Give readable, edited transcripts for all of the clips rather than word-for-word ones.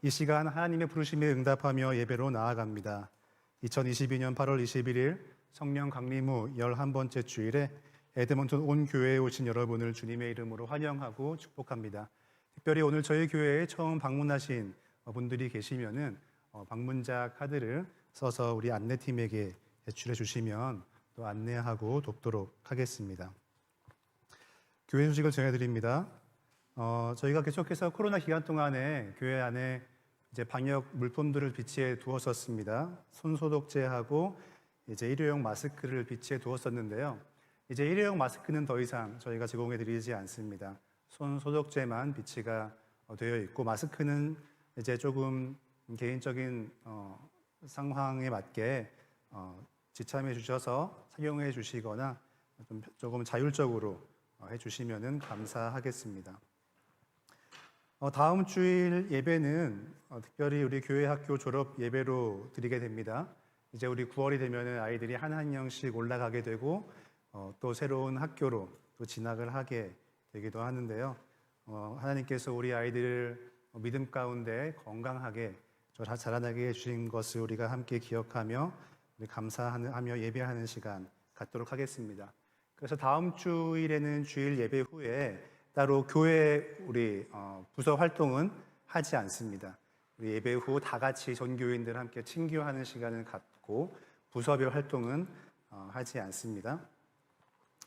이 시간 하나님의 부르심에 응답하며 예배로 나아갑니다. 2022년 8월 21일 성령 강림 후 11번째 주일에 에드먼턴 온 교회에 오신 여러분을 주님의 이름으로 환영하고 축복합니다. 특별히 오늘 저희 교회에 처음 방문하신 분들이 계시면은 방문자 카드를 써서 우리 안내팀에게 제출해 주시면 또 안내하고 돕도록 하겠습니다. 교회 소식을 전해드립니다. 저희가 계속해서 코로나 기간 동안에 교회 안에 이제 방역 물품들을 비치해 두었었습니다. 손 소독제하고 이제 일회용 마스크를 비치해 두었었는데요. 이제 일회용 마스크는 더 이상 저희가 제공해 드리지 않습니다. 손 소독제만 비치가 되어 있고, 마스크는 이제 조금 개인적인 상황에 맞게 지참해 주셔서 착용해 주시거나 조금 자율적으로 해 주시면 감사하겠습니다. 다음 주일 예배는 특별히 우리 교회 학교 졸업 예배로 드리게 됩니다. 이제 우리 9월이 되면 아이들이 한 학년씩 올라가게 되고 또 새로운 학교로 또 진학을 하게 되기도 하는데요. 하나님께서 우리 아이들을 믿음 가운데 건강하게 자라나게 해주신 것을 우리가 함께 기억하며 감사하며 예배하는 시간 갖도록 하겠습니다. 그래서 다음 주일에는 주일 예배 후에 따로 교회 우리 부서 활동은 하지 않습니다. 우리 예배 후 다 같이 전교인들 함께 친교하는 시간을 갖고 부서별 활동은 하지 않습니다.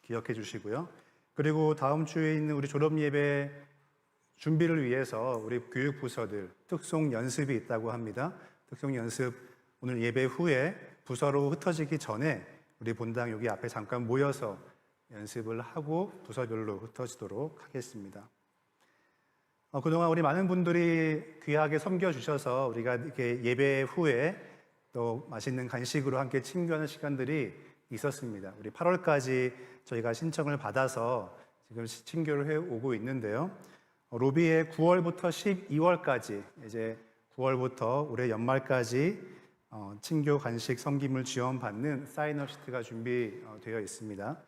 기억해 주시고요. 그리고 다음 주에 있는 우리 졸업 예배 준비를 위해서 우리 교육부서들 특송 연습이 있다고 합니다. 특송 연습 오늘 예배 후에 부서로 흩어지기 전에 우리 본당 여기 앞에 잠깐 모여서 연습을 하고 부서별로 흩어지도록 하겠습니다. 그동안 우리 많은 분들이 귀하게 섬겨주셔서 우리가 이렇게 예배 후에 또 맛있는 간식으로 함께 친교하는 시간들이 있었습니다. 우리 8월까지 저희가 신청을 받아서 지금 친교를 해오고 있는데요. 로비에 9월부터 12월까지 이제 9월부터 올해 연말까지 친교 간식 섬김을 지원받는 사인업 시트가 준비되어 있습니다.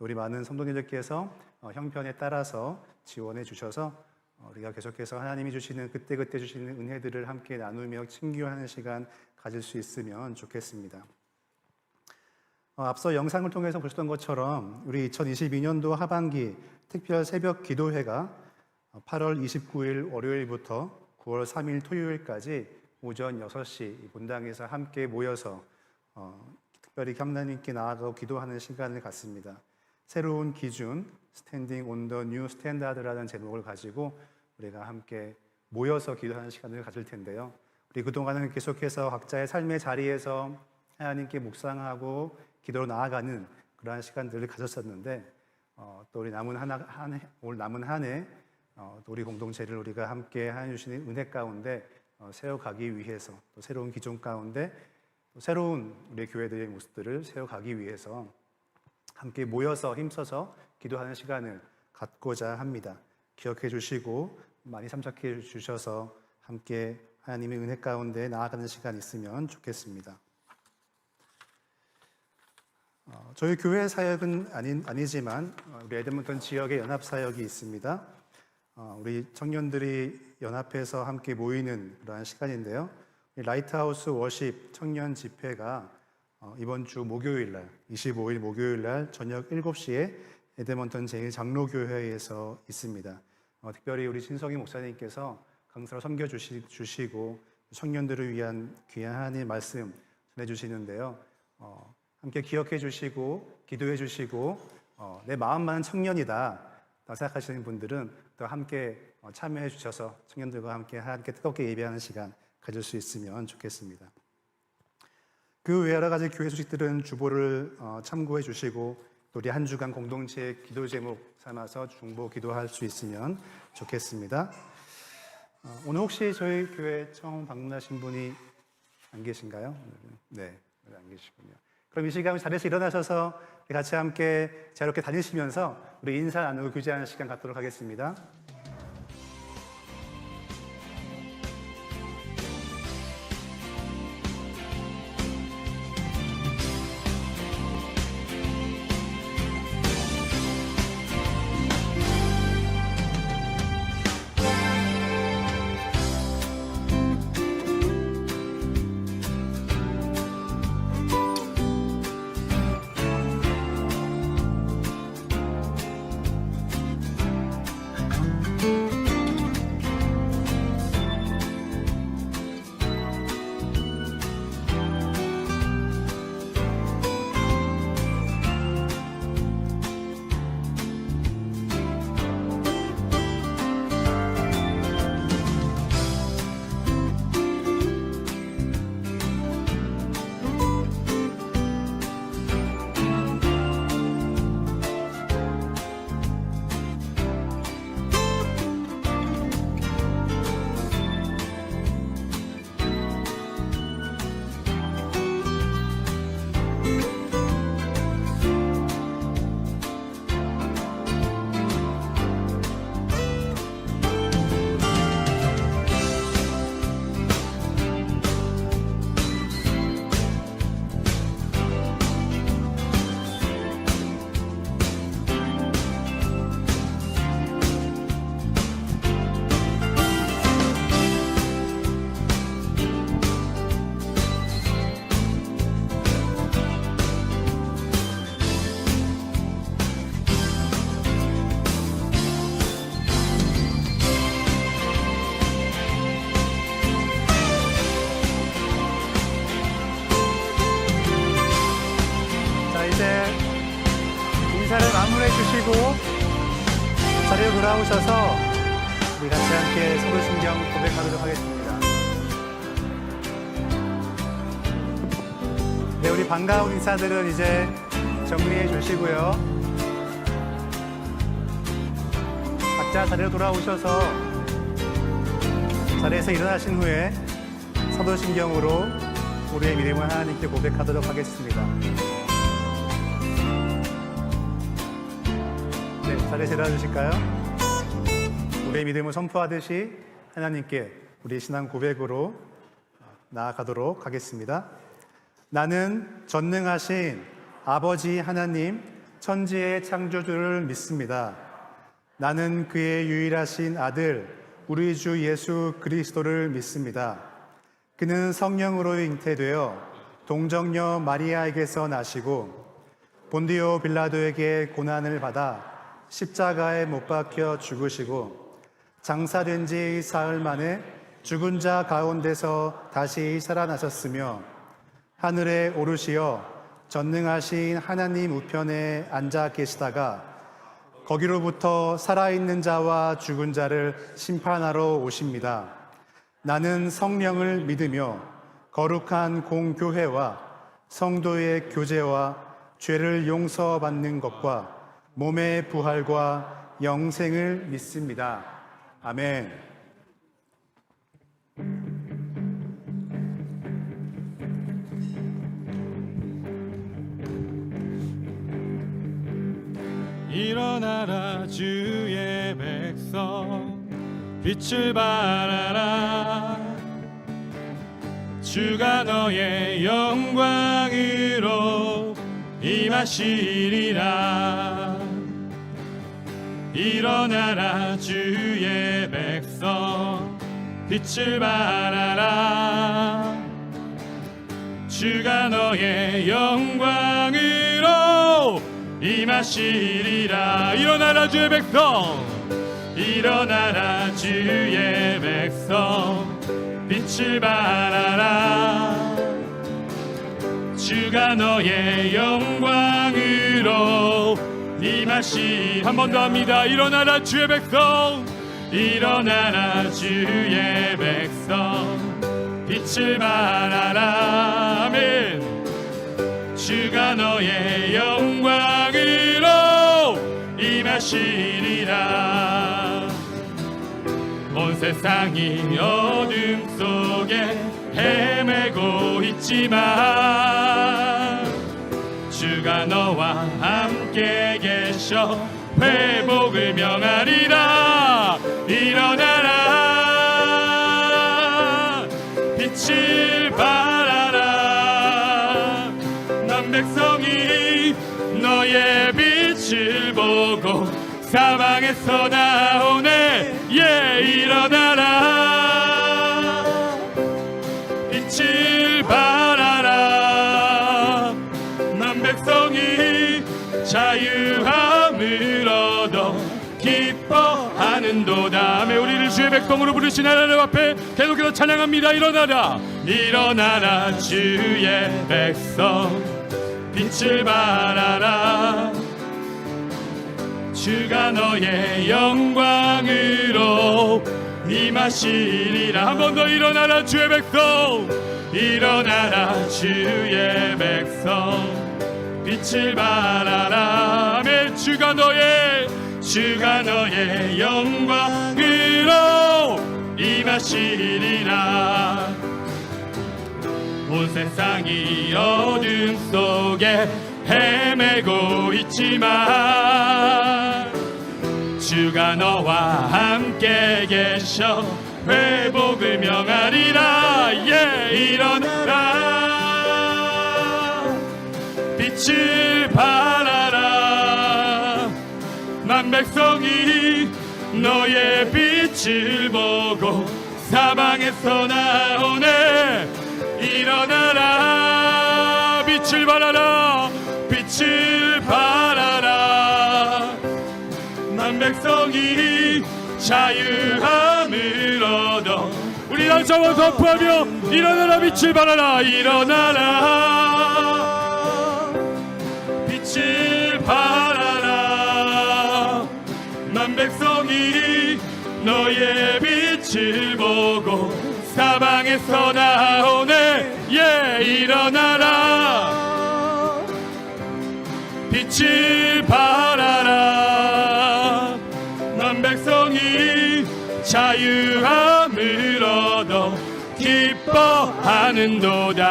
우리 많은 성도님들께서 형편에 따라서 지원해 주셔서 우리가 계속해서 하나님이 주시는 그때그때 주시는 은혜들을 함께 나누며 친교하는 시간 가질 수 있으면 좋겠습니다. 앞서 영상을 통해서 보셨던 것처럼 우리 2022년도 하반기 특별 새벽 기도회가 8월 29일 월요일부터 9월 3일 토요일까지 오전 6시 본당에서 함께 모여서 특별히 하나님께 나아가고 기도하는 시간을 갖습니다. 새로운 기준, 스탠딩 온 더 뉴 스탠다드라는 제목을 가지고 우리가 함께 모여서 기도하는 시간을 가질 텐데요. 우리 그동안은 계속해서 각자의 삶의 자리에서 하나님께 묵상하고 기도로 나아가는 그러한 시간들을 가졌었는데 또 우리 올 남은 한 해 또 우리 공동체를 우리가 함께 하나님 주시는 은혜 가운데 세워가기 위해서 또 새로운 기존 가운데 또 새로운 우리 교회들의 모습들을 세워가기 위해서 함께 모여서 힘써서 기도하는 시간을 갖고자 합니다. 기억해 주시고 많이 참석해 주셔서 함께 하나님의 은혜 가운데 나아가는 시간 있으면 좋겠습니다. 저희 교회 사역은 아니지만 우리 에드먼턴 지역에 연합 사역이 있습니다. 우리 청년들이 연합해서 함께 모이는 그러한 시간인데요. 라이트하우스 워십 청년 집회가 이번 주 목요일 날 25일 목요일 날 저녁 7시에 에드먼턴 제1장로교회에서 있습니다. 특별히 우리 신성희 목사님께서 강사로 섬겨주시고 청년들을 위한 귀한 하나님의 말씀 전해주시는데요. 함께 기억해 주시고 기도해 주시고 내 마음만은 청년이다 생각하시는 분들은 또 함께 참여해 주셔서 청년들과 함께 뜨겁게 예배하는 시간 가질 수 있으면 좋겠습니다. 그 외 여러 가지 교회 소식들은 주보를 참고해 주시고 또 우리 한 주간 공동체 기도 제목 삼아서 중보 기도할 수 있으면 좋겠습니다. 오늘 혹시 저희 교회 처음 방문하신 분이 안 계신가요? 네, 안 계시군요. 그럼 이 시간 자리에서 일어나셔서 같이 함께 자유롭게 다니시면서 우리 인사 나누고 교제하는 시간 갖도록 하겠습니다. 돌아오셔서 우리 같이 함께 사도신경 고백하도록 하겠습니다. 네, 우리 반가운 인사들은 이제 정리해 주시고요. 각자 자리로 돌아오셔서 자리에서 일어나신 후에 사도신경으로 우리의 믿음을 하나님께 고백하도록 하겠습니다. 네, 자리에서 일어나 주실까요? 우리의 믿음을 선포하듯이 하나님께 우리의 신앙 고백으로 나아가도록 하겠습니다. 나는 전능하신 아버지 하나님, 천지의 창조주를 믿습니다. 나는 그의 유일하신 아들, 우리 주 예수 그리스도를 믿습니다. 그는 성령으로 잉태되어 동정녀 마리아에게서 나시고 본디오 빌라도에게 고난을 받아 십자가에 못 박혀 죽으시고 장사된 지 사흘 만에 죽은 자 가운데서 다시 살아나셨으며 하늘에 오르시어 전능하신 하나님 우편에 앉아 계시다가 거기로부터 살아있는 자와 죽은 자를 심판하러 오십니다. 나는 성령을 믿으며 거룩한 공교회와 성도의 교제와 죄를 용서받는 것과 몸의 부활과 영생을 믿습니다. 아멘. 일어나라 주의 백성, 빛을 발하라. 주가 너의 영광으로 임하시리라. 일어나라 주의 백성, 빛을 발하라. 주가 너의 영광으로 임하시리라. 일어나라 주의 백성, 일어나라 주의 백성, 빛을 발하라. 주가 너의 영광으로 한 번 더 합니다. 일어나라 주의 백성, 일어나라 주의 백성, 빛을 발하라. 아멘. 주가 너의 영광으로 임하시리라. 온 세상이 어둠 속에 헤매고 있지만 주가 너와 함께 계셔 회복을 명하리라. 일어나라 빛을 발하라. 난 백성이 너의 빛을 보고 사방에서 나오네. 일어나라 빛을 발하라. 난 백성이 자유함을 얻어 기뻐하는도다. 아멘. 우리를 주의 백성으로 부르신 하나님 앞에 계속해서 찬양합니다. 일어나라, 일어나라 주의 백성, 빛을 발하라. 주가 너의 영광으로 임하시리라. 한 번 더 일어나라 주의 백성, 일어나라 주의 백성, 빛을 발하라. 아멘. 주가 너의 영광으로 임하시리라. 온 세상이 어둠 속에 헤매고 있지만 주가 너와 함께 계셔 회복을 명하리라. 일어나라 빛을 발하라. 난 백성이 너의 빛을 보고 사방에서 나오네. 일어나라 빛을 발하라. 빛을 발하라. 난 백성이 자유함을 얻어. 우리 날 잡아 선포하며 일어나라 빛을 발하라. 일어나라 빛을 발하라. 난 백성이 너의 빛을 보고 사방에서 나오네. 일어나라 빛을 발하라. 넌 백성이 자유함을 얻어 기뻐하는도다.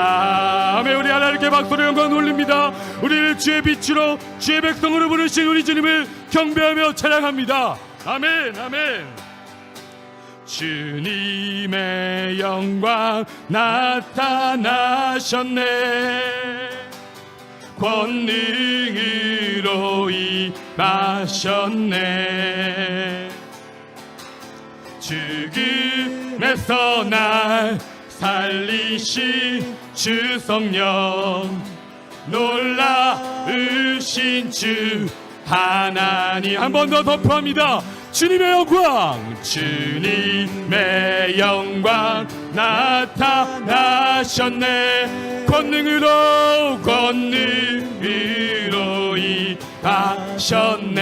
아멘. 우리 하나님께 박수로 영광 돌립니다. 우리를 주의 빛으로 주의 백성으로 부르신 우리 주님을 경배하며 찬양합니다. 아멘. 아멘. 주님의 영광 나타나셨네. 권능으로 임하셨네. 죽음에서 날 살리신 주 성령, 놀라우신 주 하나님. 한 번 더 선포합니다. 주님의 영광, 주님의 영광 나타나셨네. 권능으로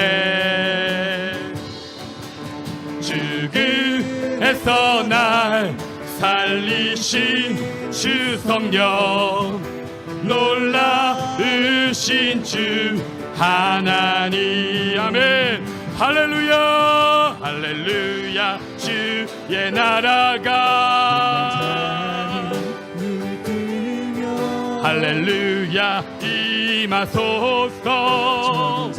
임하셨네. 죽음에서 날 살리신 주 성령, 놀라우신 주 하나님. 아멘. 할렐루야 할렐루야. 주의 나라가 할렐루야 임하소서.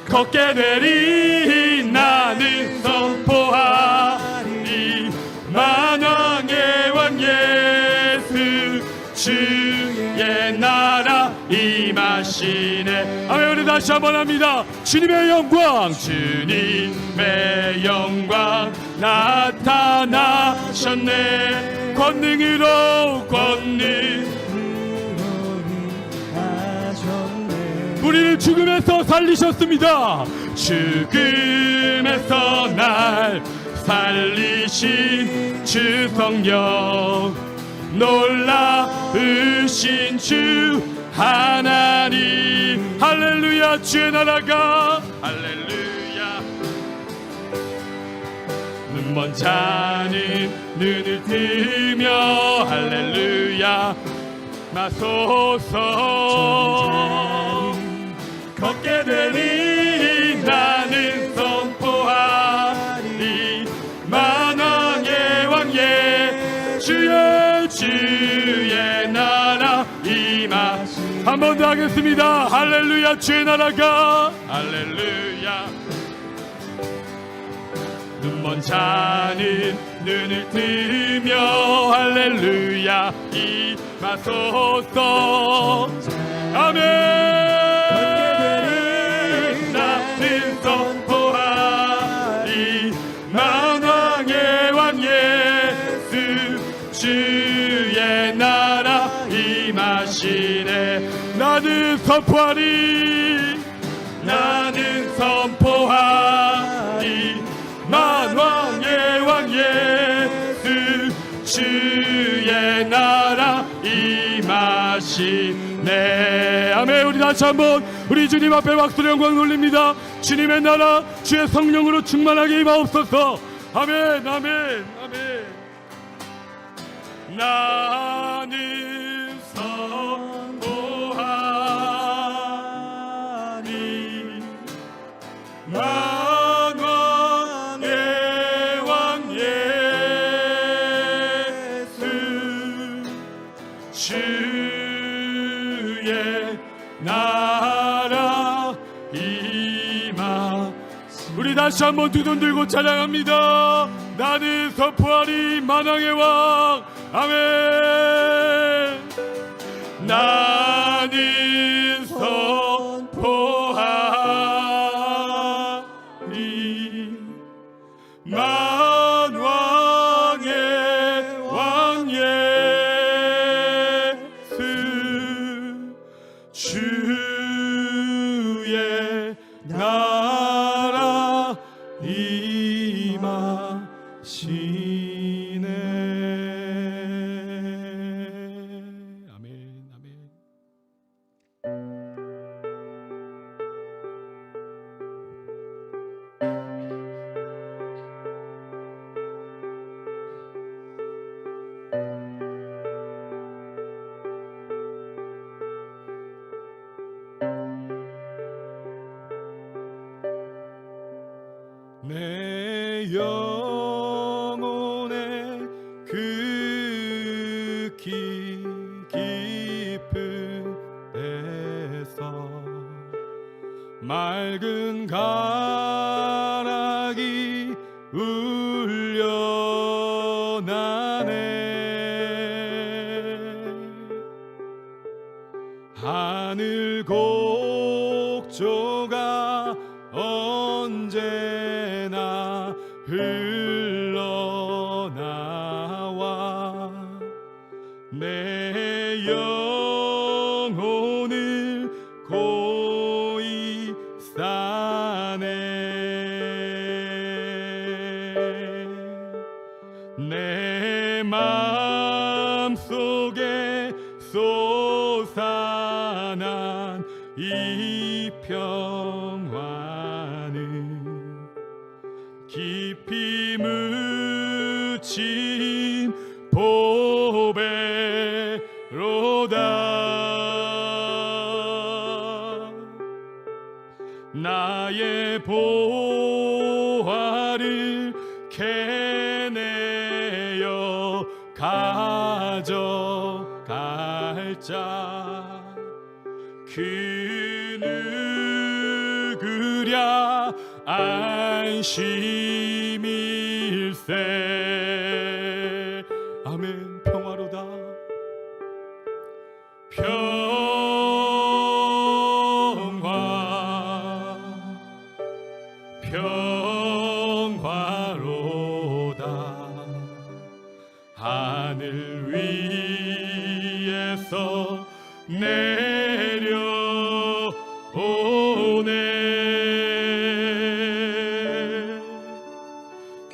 걷게 되리 나는 선포하리. 만왕의 왕 예수 주의 나라 임하시네. 아멘. 우리 다시 한번 합니다. 주님의 영광, 주님의 영광 나타나셨네. 권능으로 우리를 죽음에서 살리셨습니다. 죽음에서 날 살리신 주 성령, 놀라우신 주 하나님. 할렐루야. 주의 나라가 할렐루야. 눈먼 자는 눈을 뜨며 할렐루야 마소서. 걷게 되니 나는 선포하리. 만왕의 왕 주의 나라 임하. 한 번 더 하겠습니다. 할렐루야. 주의 나라가 할렐루야. 눈먼 자는 눈을 뜨며 할렐루야 임하소서. 아멘. 나는 선포하리. 만왕의 왕 예수 주의 나라 임하시네. 나는 선포하리. 나는 선포하리. 만왕의 왕 예수 주의 나라 임하시네. 아멘. 우리 다시 한번 우리 주님 앞에 박수로 영광 돌립니다. 주님의 나라 주의 성령으로 충만하게 임하옵소서. 아멘. 아멘. 아멘. 나는 선포하리. 만왕의 왕 예수 주의 나라 임하. 우리 다시 한번 두 손 들고 찬양합니다. 나는 선포하리. 만왕의 왕. 아멘. 나는 선포하리. 만왕의 왕 예수 주의 나라 임하시네. 아멘. 아멘. 내 마음속에 솟아난 이 평화는 깊이 묻힌 보배로다. 나의 보화를 캐내어 가져갈 자 그 누구랴 안심일세. 아멘. 평화로다. 평화로다. 하늘 위에서 내려오네.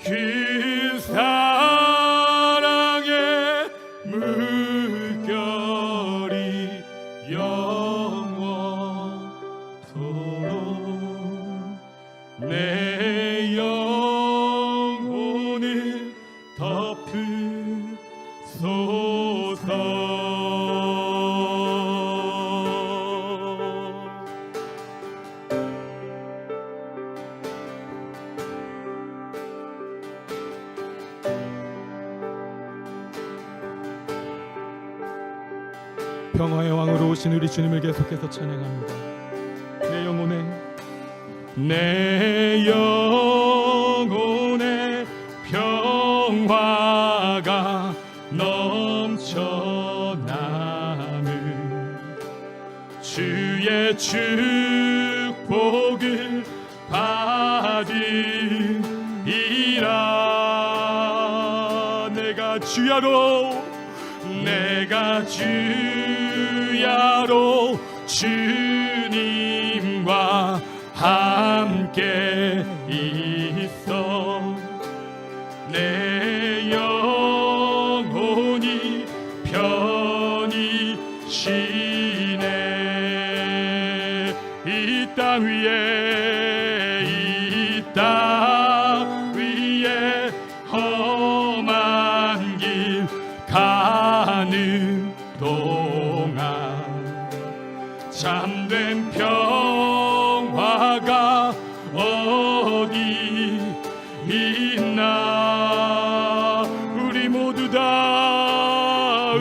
그 사랑의 물결이 영원토록 내 영혼을 덮으소서. 평화의 왕으로 오신 우리 주님을 계속해서 찬양합니다. 내 영혼의 평화가 넘쳐나는 주의 축복을 받으리라. 내가 주야로 주님과 함께 있어. 내 영혼이 편히 쉬네. 이 땅 위에 험한 길 가는 동안 참된 평화가 어디 있나. 우리 모두 다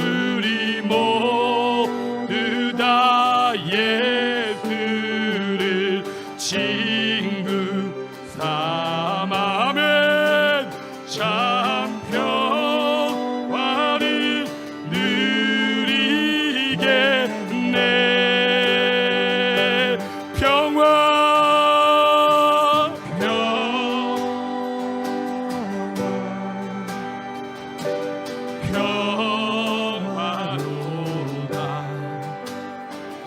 예수를 친구 삼아면 참 평화를 누리겠네. 평화로다.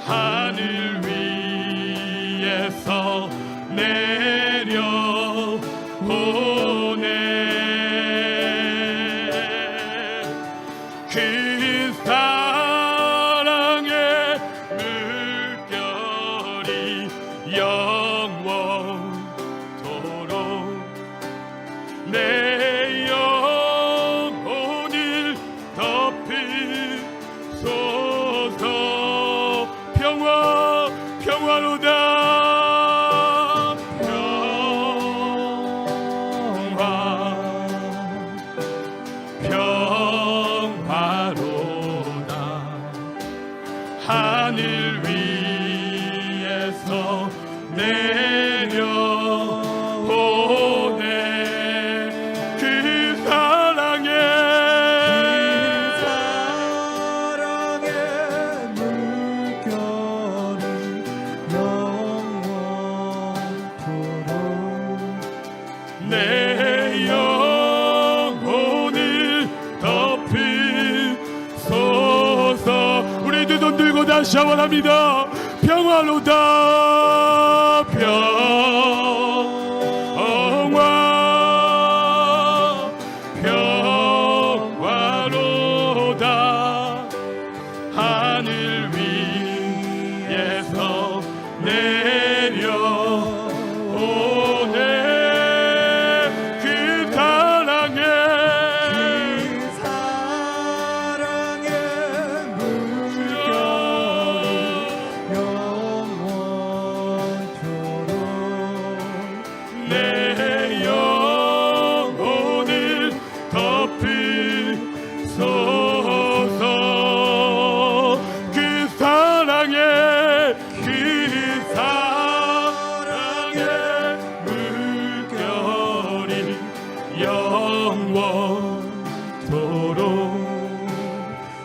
하늘 위에서 내려오네. 그 사랑의 물결이 영원토록 내 영혼을 덮으소서. 평화로다. 평화로다. 하늘 위에서 내려오네. 그 사랑의 물결이 영원토록 내 영혼을 덮으소서. 우리 두 손 들고 다시 한번 합니다. 평화로다. 평화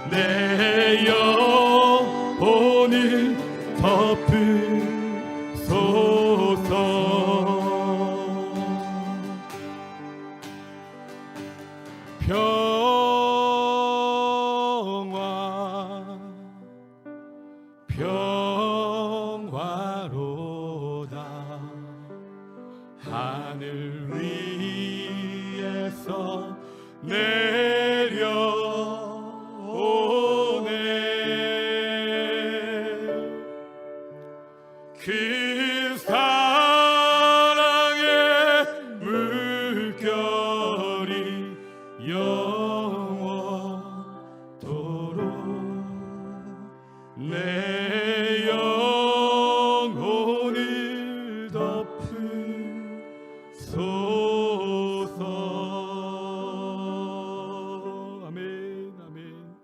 내 영혼을 덮으소서. 평화로다. 하늘 위에서 내려오네. 그 사랑의 물결이 영원토록 내 영혼을 덮으소서. 아멘, 아멘,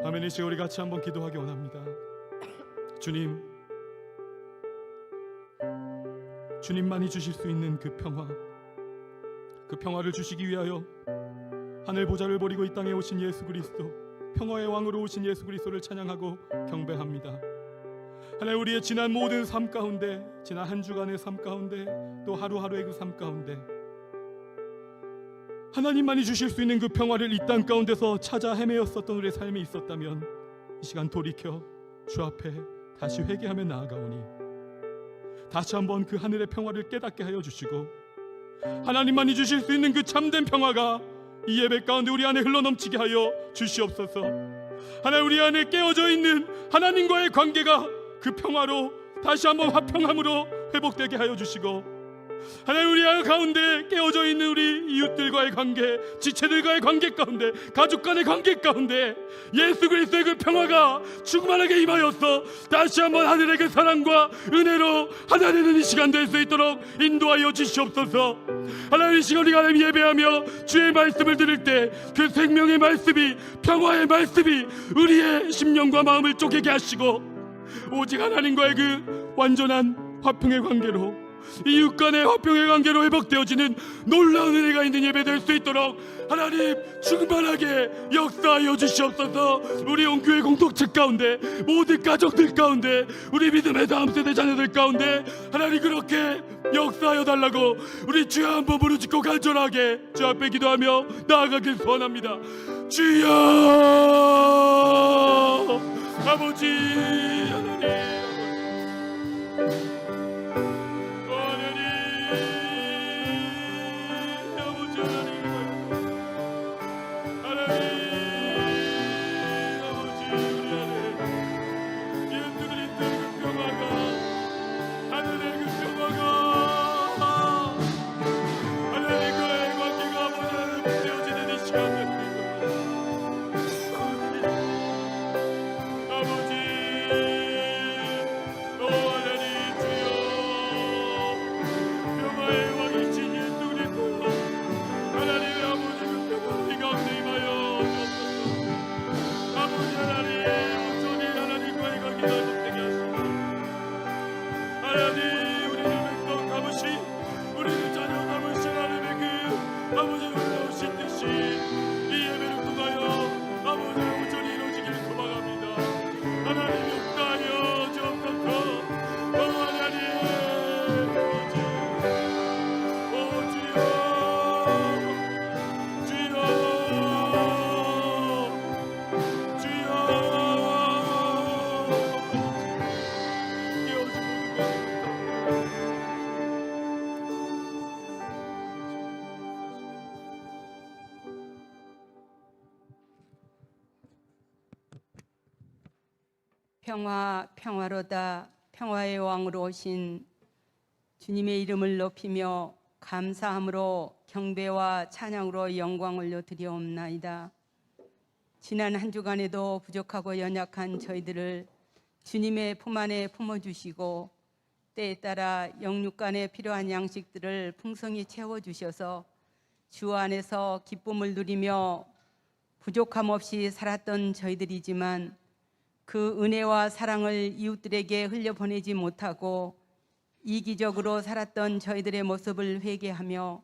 아멘. 이 시간 우리 같이 한번 기도하기 원합니다. 주님만이 주실 수 있는 그 평화를 주시기 위하여 하늘 보좌를 버리고 이 땅에 오신 예수 그리스도, 평화의 왕으로 오신 예수 그리스도를 찬양하고 경배합니다. 하나님, 우리의 지난 모든 삶 가운데, 지난 한 주간의 삶 가운데, 또 하루하루의 그 삶 가운데 하나님만이 주실 수 있는 그 평화를 이 땅 가운데서 찾아 헤매었었던 우리의 삶이 있었다면 이 시간 돌이켜 주 앞에 다시 회개하며 나아가오니 다시 한번 그 하늘의 평화를 깨닫게 하여 주시고, 하나님만이 주실 수 있는 그 참된 평화가 이 예배 가운데 우리 안에 흘러넘치게 하여 주시옵소서. 하나님, 우리 안에 깨어져 있는 하나님과의 관계가 그 평화로 다시 한번 화평함으로 회복되게 하여 주시고, 하나님, 우리 가운데 깨어져 있는 우리 이웃들과의 관계, 지체들과의 관계 가운데, 가족 간의 관계 가운데 예수 그리스도의 그 평화가 충만하게 임하여서 다시 한번 하늘의 그 사랑과 은혜로 하나 되는 이 시간 될 수 있도록 인도하여 주시옵소서. 하나님, 이 시간 우리가 하나님 예배하며 주의 말씀을 들을 때 그 생명의 말씀이, 평화의 말씀이 우리의 심령과 마음을 쪼개게 하시고, 오직 하나님과의 그 완전한 화평의 관계로, 이웃 간의 화평의 관계로 회복되어지는 놀라운 은혜가 있는 예배 될 수 있도록 하나님 충만하게 역사하여 주시옵소서. 우리 온교회 공동체 가운데, 모든 가족들 가운데, 우리 믿음의 다음 세대 자녀들 가운데 하나님 그렇게 역사하여 달라고 우리 주여 한번 부르짖고 간절하게 주 앞에 기도하며 나아가길 소원합니다. 주여, 아버지 하나님, 평화로다. 평화의 왕으로 오신 주님의 이름을 높이며 감사함으로 경배와 찬양으로 영광 올려드리옵나이다. 지난 한 주간에도 부족하고 연약한 저희들을 주님의 품 안에 품어주시고 때에 따라 영육간에 필요한 양식들을 풍성히 채워주셔서 주 안에서 기쁨을 누리며 부족함 없이 살았던 저희들이지만 그 은혜와 사랑을 이웃들에게 흘려보내지 못하고 이기적으로 살았던 저희들의 모습을 회개하며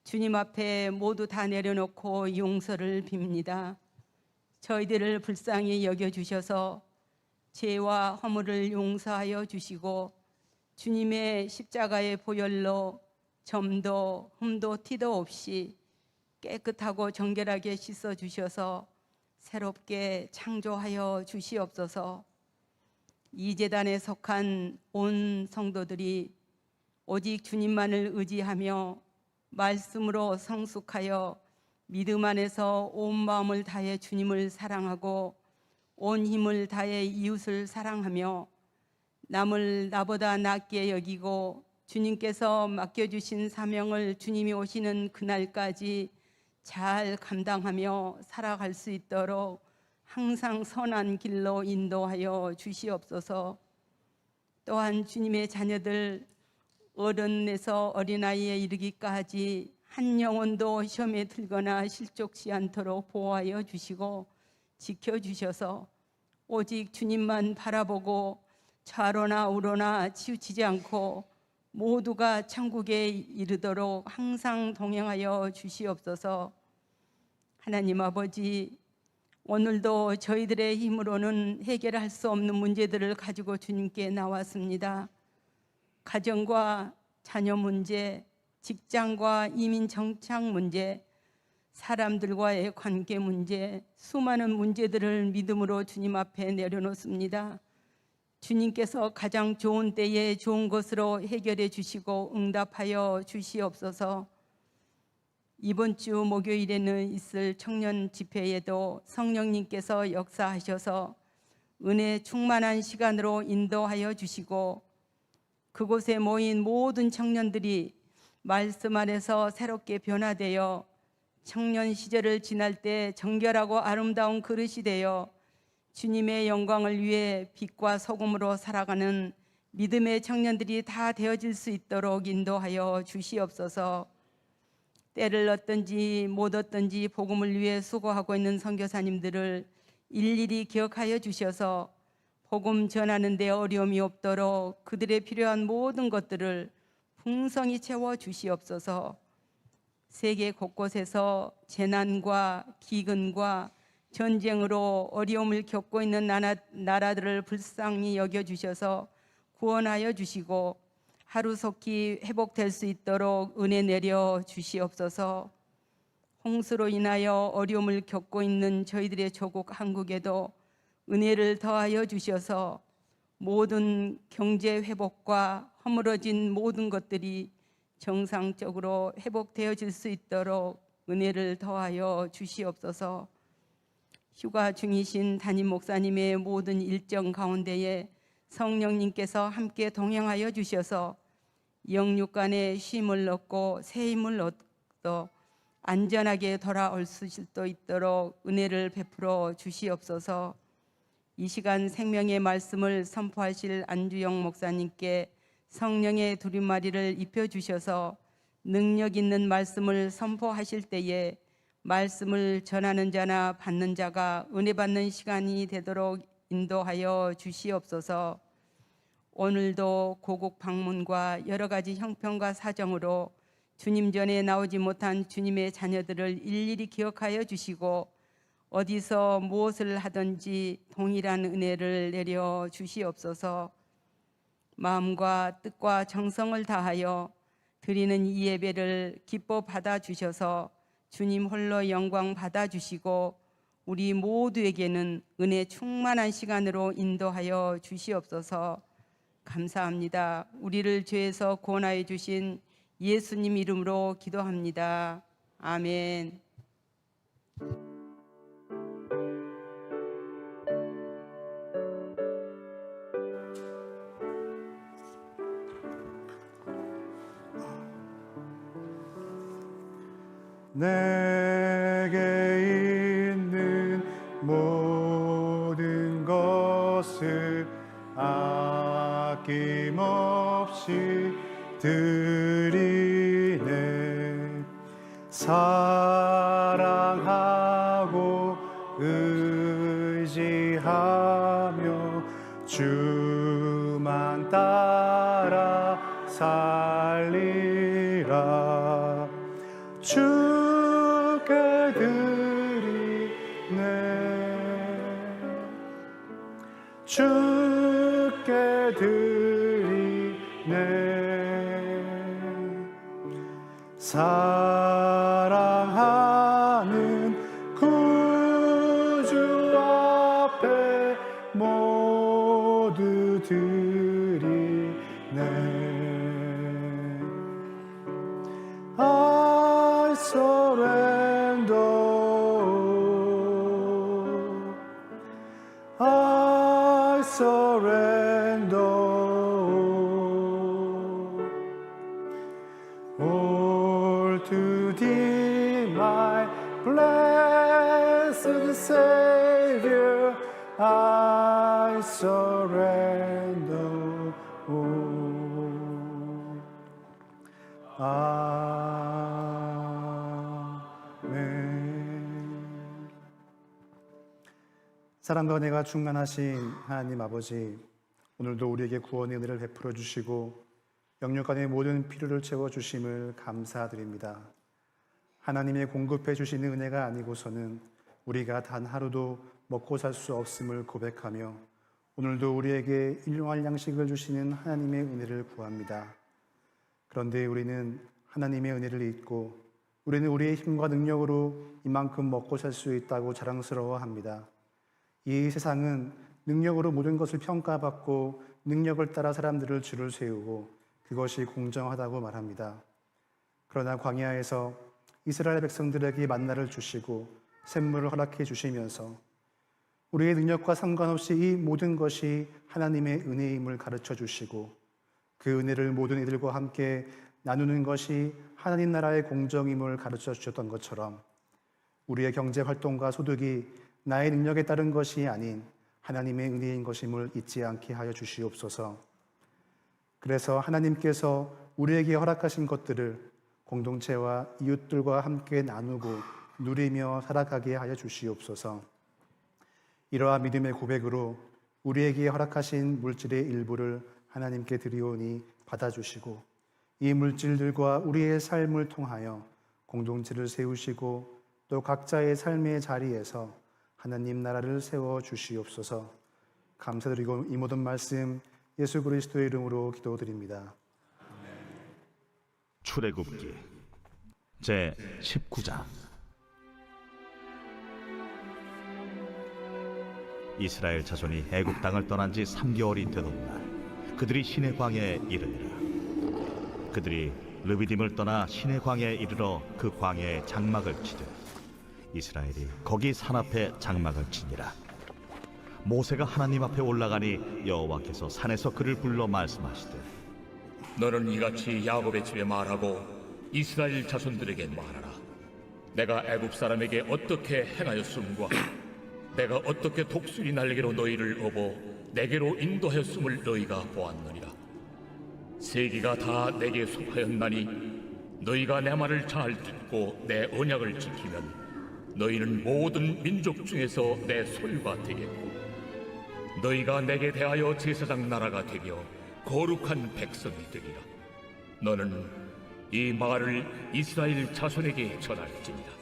주님 앞에 모두 다 내려놓고 용서를 빕니다. 저희들을 불쌍히 여겨주셔서 죄와 허물을 용서하여 주시고 주님의 십자가의 보혈로 점도 흠도 티도 없이 깨끗하고 정결하게 씻어주셔서 새롭게 창조하여 주시옵소서. 이 제단에 속한 온 성도들이 오직 주님만을 의지하며 말씀으로 성숙하여 믿음 안에서 온 마음을 다해 주님을 사랑하고 온 힘을 다해 이웃을 사랑하며 남을 나보다 낫게 여기고 주님께서 맡겨주신 사명을 주님이 오시는 그날까지 잘 감당하며 살아갈 수 있도록 항상 선한 길로 인도하여 주시옵소서. 또한 주님의 자녀들 어른에서 어린아이에 이르기까지 한 영혼도 시험에 들거나 실족치 않도록 보호하여 주시고 지켜주셔서 오직 주님만 바라보고 좌로나 우로나 치우치지 않고 모두가 천국에 이르도록 항상 동행하여 주시옵소서. 하나님 아버지, 오늘도 저희들의 힘으로는 해결할 수 없는 문제들을 가지고 주님께 나왔습니다. 가정과 자녀 문제, 직장과 이민 정착 문제, 사람들과의 관계 문제, 수많은 문제들을 믿음으로 주님 앞에 내려놓습니다. 주님께서 가장 좋은 때에 좋은 것으로 해결해 주시고 응답하여 주시옵소서. 이번 주 목요일에는 있을 청년 집회에도 성령님께서 역사하셔서 은혜 충만한 시간으로 인도하여 주시고 그곳에 모인 모든 청년들이 말씀 안에서 새롭게 변화되어 청년 시절을 지날 때 정결하고 아름다운 그릇이 되어 주님의 영광을 위해 빛과 소금으로 살아가는 믿음의 청년들이 다 되어질 수 있도록 인도하여 주시옵소서. 때를 얻든지 못 얻든지 복음을 위해 수고하고 있는 선교사님들을 일일이 기억하여 주셔서 복음 전하는 데 어려움이 없도록 그들의 필요한 모든 것들을 풍성히 채워 주시옵소서. 세계 곳곳에서 재난과 기근과 전쟁으로 어려움을 겪고 있는 나라들을 불쌍히 여겨주셔서 구원하여 주시고 하루속히 회복될 수 있도록 은혜 내려 주시옵소서. 홍수로 인하여 어려움을 겪고 있는 저희들의 조국 한국에도 은혜를 더하여 주셔서 모든 경제 회복과 허물어진 모든 것들이 정상적으로 회복되어질 수 있도록 은혜를 더하여 주시옵소서. 휴가 중이신 담임 목사님의 모든 일정 가운데에 성령님께서 함께 동행하여 주셔서 영육간에 쉼을 얻고 새 힘을 얻어 안전하게 돌아올 수 있도록 은혜를 베풀어 주시옵소서. 이 시간 생명의 말씀을 선포하실 안주영 목사님께 성령의 두루마리를 입혀주셔서 능력 있는 말씀을 선포하실 때에 말씀을 전하는 자나 받는 자가 은혜 받는 시간이 되도록 인도하여 주시옵소서. 오늘도 고국 방문과 여러 가지 형편과 사정으로 주님 전에 나오지 못한 주님의 자녀들을 일일이 기억하여 주시고 어디서 무엇을 하든지 동일한 은혜를 내려 주시옵소서. 마음과 뜻과 정성을 다하여 드리는 이 예배를 기뻐 받아 주셔서 주님 홀로 영광 받아 주시고 우리 모두에게는 은혜 충만한 시간으로 인도하여 주시옵소서. 감사합니다. 우리를 죄에서 구원하여 주신 예수님 이름으로 기도합니다. 아멘. 내게 있는 모든 것을 아낌없이 드리네. 사랑하고 의지하며 주만 따라 살리라. 주께 드리네. 주께 드리네. 사랑하는 구주 앞에 모두 드리네. I surrender, I surrender. All to thee, my blessed Savior, I surrender. 아멘. 사랑과 은혜가 충만하신 하나님 아버지, 오늘도 우리에게 구원의 은혜를 베풀어 주시고 영육간의 모든 필요를 채워 주심을 감사드립니다. 하나님의 공급해 주시는 은혜가 아니고서는 우리가 단 하루도 먹고 살 수 없음을 고백하며 오늘도 우리에게 일용할 양식을 주시는 하나님의 은혜를 구합니다. 그런데 우리는 하나님의 은혜를 잊고 우리는 우리의 힘과 능력으로 이만큼 먹고 살 수 있다고 자랑스러워합니다. 이 세상은 능력으로 모든 것을 평가받고 능력을 따라 사람들을 줄을 세우고 그것이 공정하다고 말합니다. 그러나 광야에서 이스라엘 백성들에게 만나를 주시고 샘물을 허락해 주시면서 우리의 능력과 상관없이 이 모든 것이 하나님의 은혜임을 가르쳐 주시고 그 은혜를 모든 이들과 함께 나누는 것이 하나님 나라의 공정임을 가르쳐 주셨던 것처럼 우리의 경제 활동과 소득이 나의 능력에 따른 것이 아닌 하나님의 은혜인 것임을 잊지 않게 하여 주시옵소서. 그래서 하나님께서 우리에게 허락하신 것들을 공동체와 이웃들과 함께 나누고 누리며 살아가게 하여 주시옵소서. 이러한 믿음의 고백으로 우리에게 허락하신 물질의 일부를 하나님께 드리오니 받아주시고 이 물질들과 우리의 삶을 통하여 공동체를 세우시고 또 각자의 삶의 자리에서 하나님 나라를 세워 주시옵소서. 감사드리고 이 모든 말씀 예수 그리스도의 이름으로 기도드립니다. 출애굽기 제 19장. 이스라엘 자손이 애굽 땅을 떠난 지 3개월이 되던 날 그들이 시내 광야에 이르니라. 그들이 르비딤을 떠나 시내 광야에 이르러 그 광야에 장막을 치되 이스라엘이 거기 산 앞에 장막을 치니라. 모세가 하나님 앞에 올라가니 여호와께서 산에서 그를 불러 말씀하시되 너는 이같이 야곱의 집에 말하고 이스라엘 자손들에게 말하라. 내가 애굽 사람에게 어떻게 행하였음과 내가 어떻게 독수리 날개로 너희를 업어 내게로 인도하였음을 너희가 보았느니라. 세계가 다 내게 속하였나니 너희가 내 말을 잘 듣고 내 언약을 지키면 너희는 모든 민족 중에서 내 소유가 되겠고 너희가 내게 대하여 제사장 나라가 되며 거룩한 백성이 되리라. 너는 이 말을 이스라엘 자손에게 전할지니라.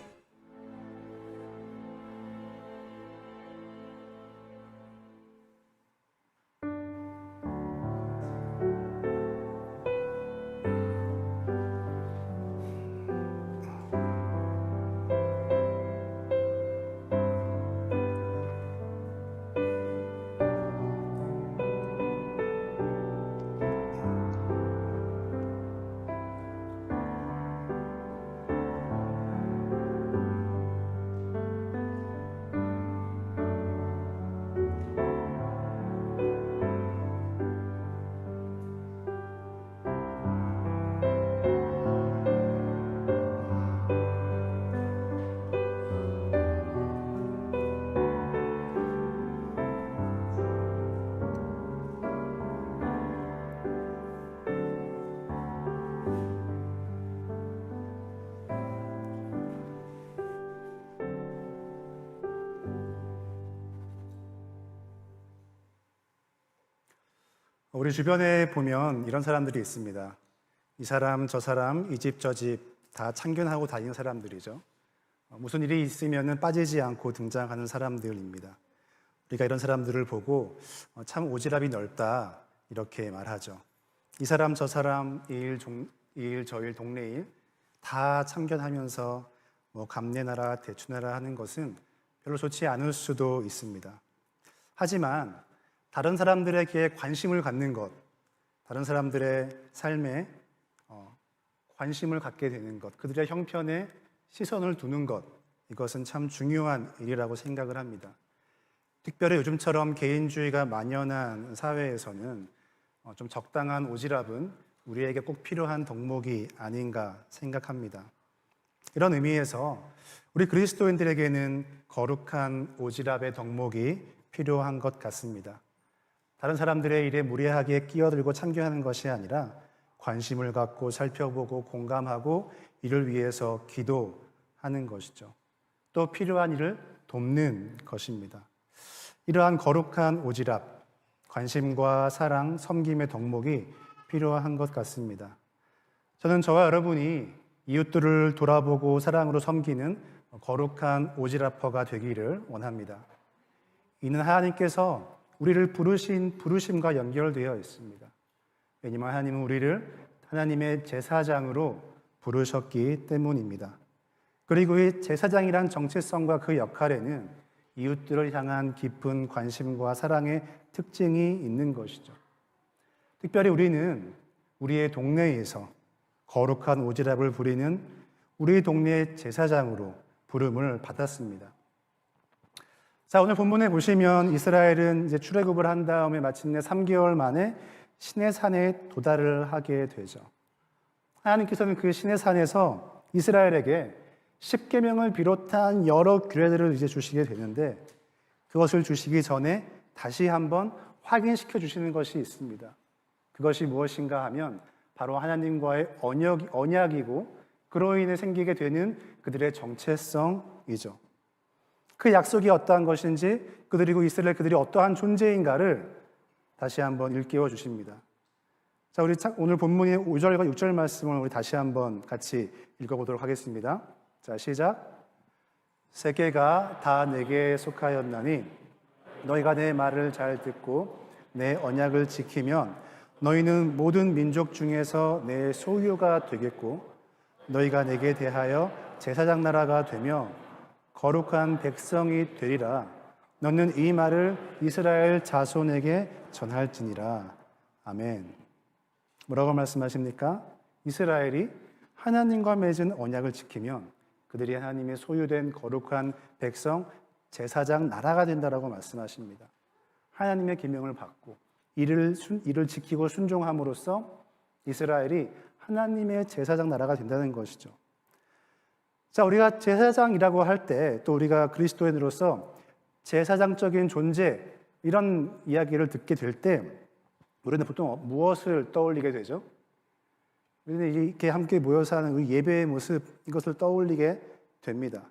우리 주변에 보면 이런 사람들이 있습니다. 이 사람 저 사람 이 집 저 집 다 참견하고 다니는 사람들이죠. 무슨 일이 있으면 빠지지 않고 등장하는 사람들입니다. 우리가 이런 사람들을 보고 참 오지랖이 넓다 이렇게 말하죠. 이 사람 저 사람 이 일 저 일 동네 일 다 참견하면서 감내나라 대추나라 하는 것은 별로 좋지 않을 수도 있습니다. 하지만 다른 사람들에게 관심을 갖는 것, 다른 사람들의 삶에 관심을 갖게 되는 것, 그들의 형편에 시선을 두는 것, 이것은 참 중요한 일이라고 생각을 합니다. 특별히 요즘처럼 개인주의가 만연한 사회에서는 좀 적당한 오지랖은 우리에게 꼭 필요한 덕목이 아닌가 생각합니다. 이런 의미에서 우리 그리스도인들에게는 거룩한 오지랖의 덕목이 필요한 것 같습니다. 다른 사람들의 일에 무례하게 끼어들고 참견하는 것이 아니라 관심을 갖고 살펴보고 공감하고 이를 위해서 기도하는 것이죠. 또 필요한 일을 돕는 것입니다. 이러한 거룩한 오지랖, 관심과 사랑, 섬김의 덕목이 필요한 것 같습니다. 저는 저와 여러분이 이웃들을 돌아보고 사랑으로 섬기는 거룩한 오지랖퍼가 되기를 원합니다. 이는 하나님께서 우리를 부르신 부르심과 연결되어 있습니다. 왜냐하면 하나님은 우리를 하나님의 제사장으로 부르셨기 때문입니다. 그리고 이 제사장이란 정체성과 그 역할에는 이웃들을 향한 깊은 관심과 사랑의 특징이 있는 것이죠. 특별히 우리는 우리의 동네에서 거룩한 오지랖을 부리는 우리 동네 제사장으로 부름을 받았습니다. 자, 오늘 본문에 보시면 이스라엘은 이제 출애굽을 한 다음에 마침내 3개월 만에 시내산에 도달을 하게 되죠. 하나님께서는 그 시내산에서 이스라엘에게 십계명을 비롯한 여러 규례들을 이제 주시게 되는데 그것을 주시기 전에 다시 한번 확인시켜 주시는 것이 있습니다. 그것이 무엇인가 하면 바로 하나님과의 언약이고 그로 인해 생기게 되는 그들의 정체성이죠. 그 약속이 어떠한 것인지 그들이고 이스라엘 그들이 어떠한 존재인가를 다시 한번 일깨워 주십니다. 자, 우리 오늘 본문의 5절과 6절 말씀을 우리 다시 한번 같이 읽어보도록 하겠습니다. 자, 시작. 세계가 다 내게 속하였나니 너희가 내 말을 잘 듣고 내 언약을 지키면 너희는 모든 민족 중에서 내 소유가 되겠고 너희가 내게 대하여 제사장 나라가 되며 거룩한 백성이 되리라. 너는 이 말을 이스라엘 자손에게 전할지니라. 아멘. 뭐라고 말씀하십니까? 이스라엘이 하나님과 맺은 언약을 지키면 그들이 하나님의 소유된 거룩한 백성, 제사장 나라가 된다라고 말씀하십니다. 하나님의 계명을 받고 이를 지키고 순종함으로써 이스라엘이 하나님의 제사장 나라가 된다는 것이죠. 자, 우리가 제사장이라고 할 때 또 우리가 그리스도인으로서 제사장적인 존재 이런 이야기를 듣게 될 때 우리는 보통 무엇을 떠올리게 되죠? 우리는 이렇게 함께 모여서 하는 이 예배의 모습 이것을 떠올리게 됩니다.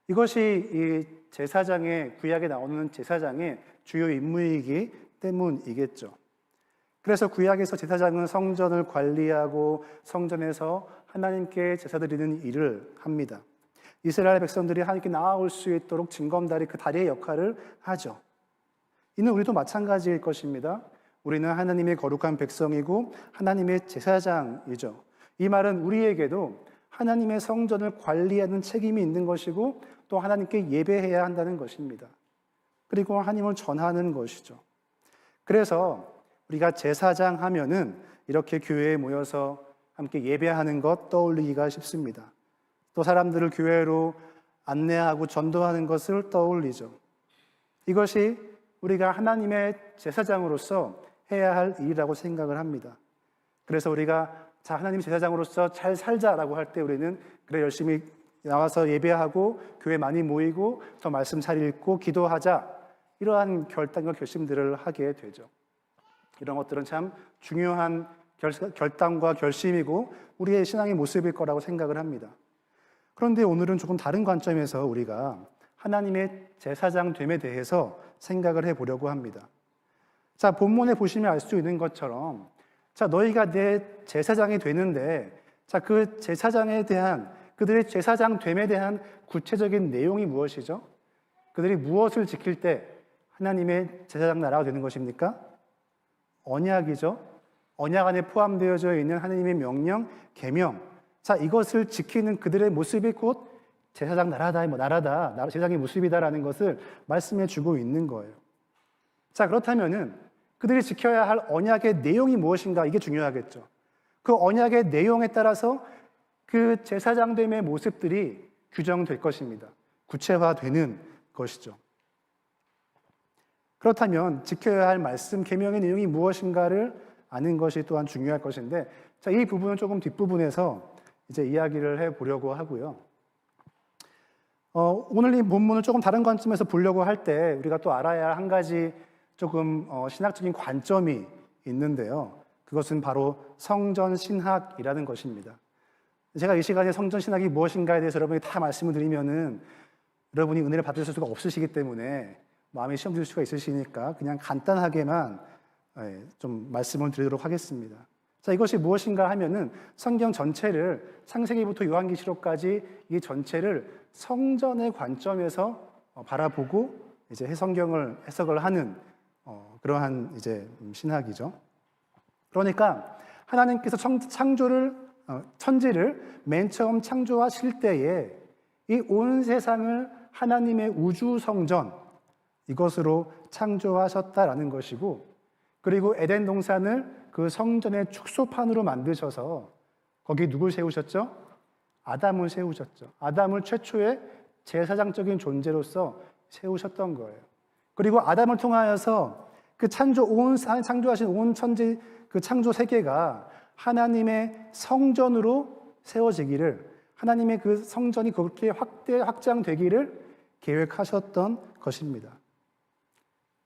이것이 이 제사장의 구약에 나오는 제사장의 주요 임무이기 때문이겠죠. 그래서 구약에서 제사장은 성전을 관리하고 성전에서 하나님께 제사 드리는 일을 합니다. 이스라엘 백성들이 하나님께 나아올 수 있도록 징검다리 그 다리의 역할을 하죠. 이는 우리도 마찬가지일 것입니다. 우리는 하나님의 거룩한 백성이고 하나님의 제사장이죠. 이 말은 우리에게도 하나님의 성전을 관리하는 책임이 있는 것이고 또 하나님께 예배해야 한다는 것입니다. 그리고 하나님을 전하는 것이죠. 그래서 우리가 제사장 하면은 이렇게 교회에 모여서 함께 예배하는 것 떠올리기가 쉽습니다. 또 사람들을 교회로 안내하고 전도하는 것을 떠올리죠. 이것이 우리가 하나님의 제사장으로서 해야 할 일이라고 생각을 합니다. 그래서 우리가 자, 하나님 제사장으로서 잘 살자라고 할 때 우리는 그래 열심히 나와서 예배하고 교회 많이 모이고 더 말씀 잘 읽고 기도하자 이러한 결단과 결심들을 하게 되죠. 이런 것들은 참 중요한 결단과 결심이고 우리의 신앙의 모습일 거라고 생각을 합니다. 그런데 오늘은 조금 다른 관점에서 우리가 하나님의 제사장됨에 대해서 생각을 해보려고 합니다. 자, 본문에 보시면 알 수 있는 것처럼 자, 너희가 내 제사장이 되는데 자, 그 제사장에 대한, 그들의 제사장됨에 대한 구체적인 내용이 무엇이죠? 그들이 무엇을 지킬 때 하나님의 제사장 나라가 되는 것입니까? 언약이죠. 언약 안에 포함되어져 있는 하나님의 명령, 계명. 자, 이것을 지키는 그들의 모습이 곧 제사장 나라다, 나라다, 제사장의 모습이다라는 것을 말씀해 주고 있는 거예요. 자, 그렇다면은 그들이 지켜야 할 언약의 내용이 무엇인가, 이게 중요하겠죠. 그 언약의 내용에 따라서 그 제사장됨의 모습들이 규정될 것입니다. 구체화되는 것이죠. 그렇다면 지켜야 할 말씀, 계명의 내용이 무엇인가를 아는 것이 또한 중요할 것인데, 자, 이 부분은 조금 뒷부분에서 이제 이야기를 해보려고 하고요. 오늘 이 본문을 조금 다른 관점에서 보려고 할 때 우리가 또 알아야 할 한 가지 조금 신학적인 관점이 있는데요. 그것은 바로 성전 신학이라는 것입니다. 제가 이 시간에 성전 신학이 무엇인가에 대해서 여러분이 다 말씀을 드리면은 여러분이 은혜를 받으실 수가 없으시기 때문에 마음에 시험 들 수가 있으시니까 그냥 간단하게만 좀 말씀을 드리도록 하겠습니다. 자, 이것이 무엇인가 하면은 성경 전체를 창세기부터 요한계시록까지 이 전체를 성전의 관점에서 바라보고 이제 성경을 해석을 하는 그러한 이제 신학이죠. 그러니까 하나님께서 천지를 맨 처음 창조하실 때에 이 온 세상을 하나님의 우주 성전, 이것으로 창조하셨다라는 것이고, 그리고 에덴 동산을 그 성전의 축소판으로 만드셔서 거기 누굴 세우셨죠? 아담을 세우셨죠. 아담을 최초의 제사장적인 존재로서 세우셨던 거예요. 그리고 아담을 통하여서 그 창조하신 온 천지, 그 창조 세계가 하나님의 성전으로 세워지기를, 하나님의 그 성전이 그렇게 확장되기를 계획하셨던 것입니다.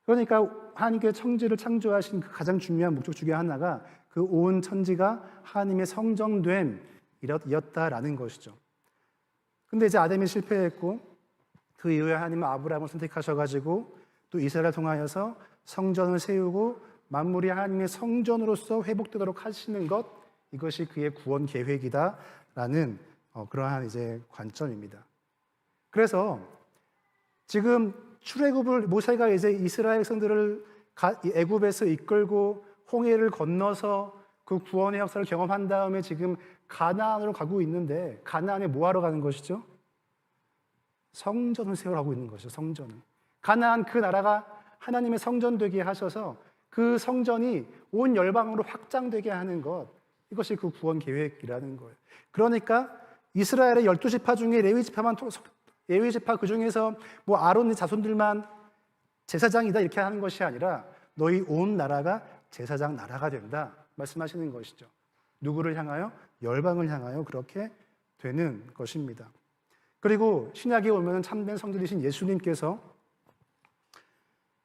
그러니까 하나님께서 천지를 창조하신 그 가장 중요한 목적 중에 하나가 그 온 천지가 하나님의 성전됨이었다라는 것이죠. 근데 이제 아담이 실패했고, 그 이후에 하나님은 아브라함을 선택하셔가지고 또 이스라엘을 통하여서 성전을 세우고 만물이 하나님의 성전으로서 회복되도록 하시는 것, 이것이 그의 구원 계획이다라는 그러한 이제 관점입니다. 그래서 지금 출애굽을 모세가 이제 이스라엘 백성들을 애굽에서 이끌고 홍해를 건너서 그 구원의 역사를 경험한 다음에 지금 가나안으로 가고 있는데, 가나안에 뭐 하러 가는 것이죠? 성전을 세우러 가고 있는 것이죠. 성전을. 가나안 그 나라가 하나님의 성전 되게 하셔서 그 성전이 온 열방으로 확장되게 하는 것, 이것이 그 구원 계획이라는 거예요. 그러니까 이스라엘의 12지파 중에 레위지파 그 중에서 뭐 아론의 자손들만 제사장이다 이렇게 하는 것이 아니라 너희 온 나라가 제사장 나라가 된다 말씀하시는 것이죠. 누구를 향하여? 열방을 향하여 그렇게 되는 것입니다. 그리고 신약에 오면 참된 성전이신 예수님께서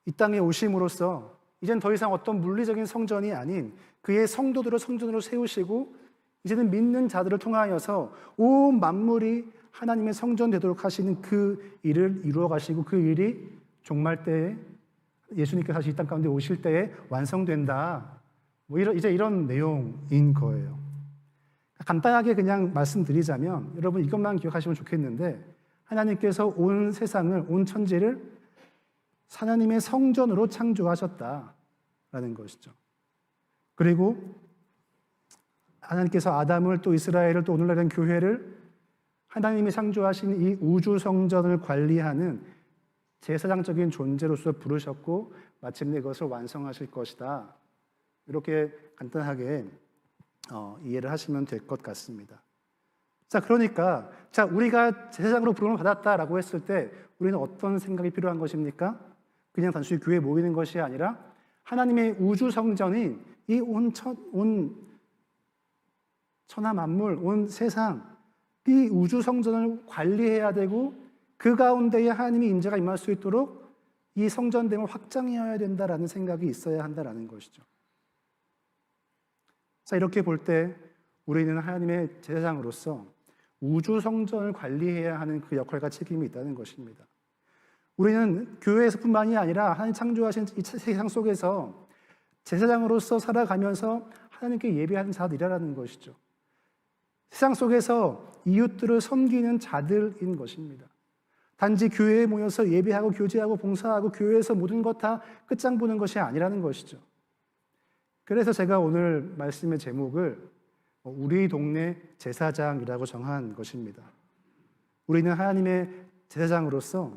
이 땅에 오심으로써 이젠 더 이상 어떤 물리적인 성전이 아닌 그의 성도들을 성전으로 세우시고, 이제는 믿는 자들을 통하여서 온 만물이 하나님의 성전 되도록 하시는 그 일을 이루어 가시고, 그 일이 종말 때에 예수님께서 다시 이 땅 가운데 오실 때에 완성된다. 이제 이런 내용인 거예요. 간단하게 그냥 말씀드리자면 여러분 이것만 기억하시면 좋겠는데, 하나님께서 온 세상을, 온 천지를 하나님의 성전으로 창조하셨다라는 것이죠. 그리고 하나님께서 아담을 또 이스라엘을 또 오늘날의 교회를 하나님이 창조하신 이 우주 성전을 관리하는 제사장적인 존재로서 부르셨고 마침내 그것을 완성하실 것이다. 이렇게 간단하게 이해를 하시면 될 것 같습니다. 자, 그러니까 우리가 제사장으로 부름을 받았다라고 했을 때 우리는 어떤 생각이 필요한 것입니까? 그냥 단순히 교회에 모이는 것이 아니라 하나님의 우주 성전인 이 온 천하 만물, 온 세상, 이 우주 성전을 관리해야 되고 그 가운데에 하나님의 임재가 임할 수 있도록 이 성전됨을 확장해야 된다라는 생각이 있어야 한다라는 것이죠. 자, 이렇게 볼 때 우리는 하나님의 제사장으로서 우주 성전을 관리해야 하는 그 역할과 책임이 있다는 것입니다. 우리는 교회에서뿐만이 아니라 하나님 창조하신 이 세상 속에서 제사장으로서 살아가면서 하나님께 예배하는 자들이라는 것이죠. 세상 속에서 이웃들을 섬기는 자들인 것입니다. 단지 교회에 모여서 예배하고 교제하고 봉사하고 교회에서 모든 것 다 끝장 보는 것이 아니라는 것이죠. 그래서 제가 오늘 말씀의 제목을 우리 동네 제사장이라고 정한 것입니다. 우리는 하나님의 제사장으로서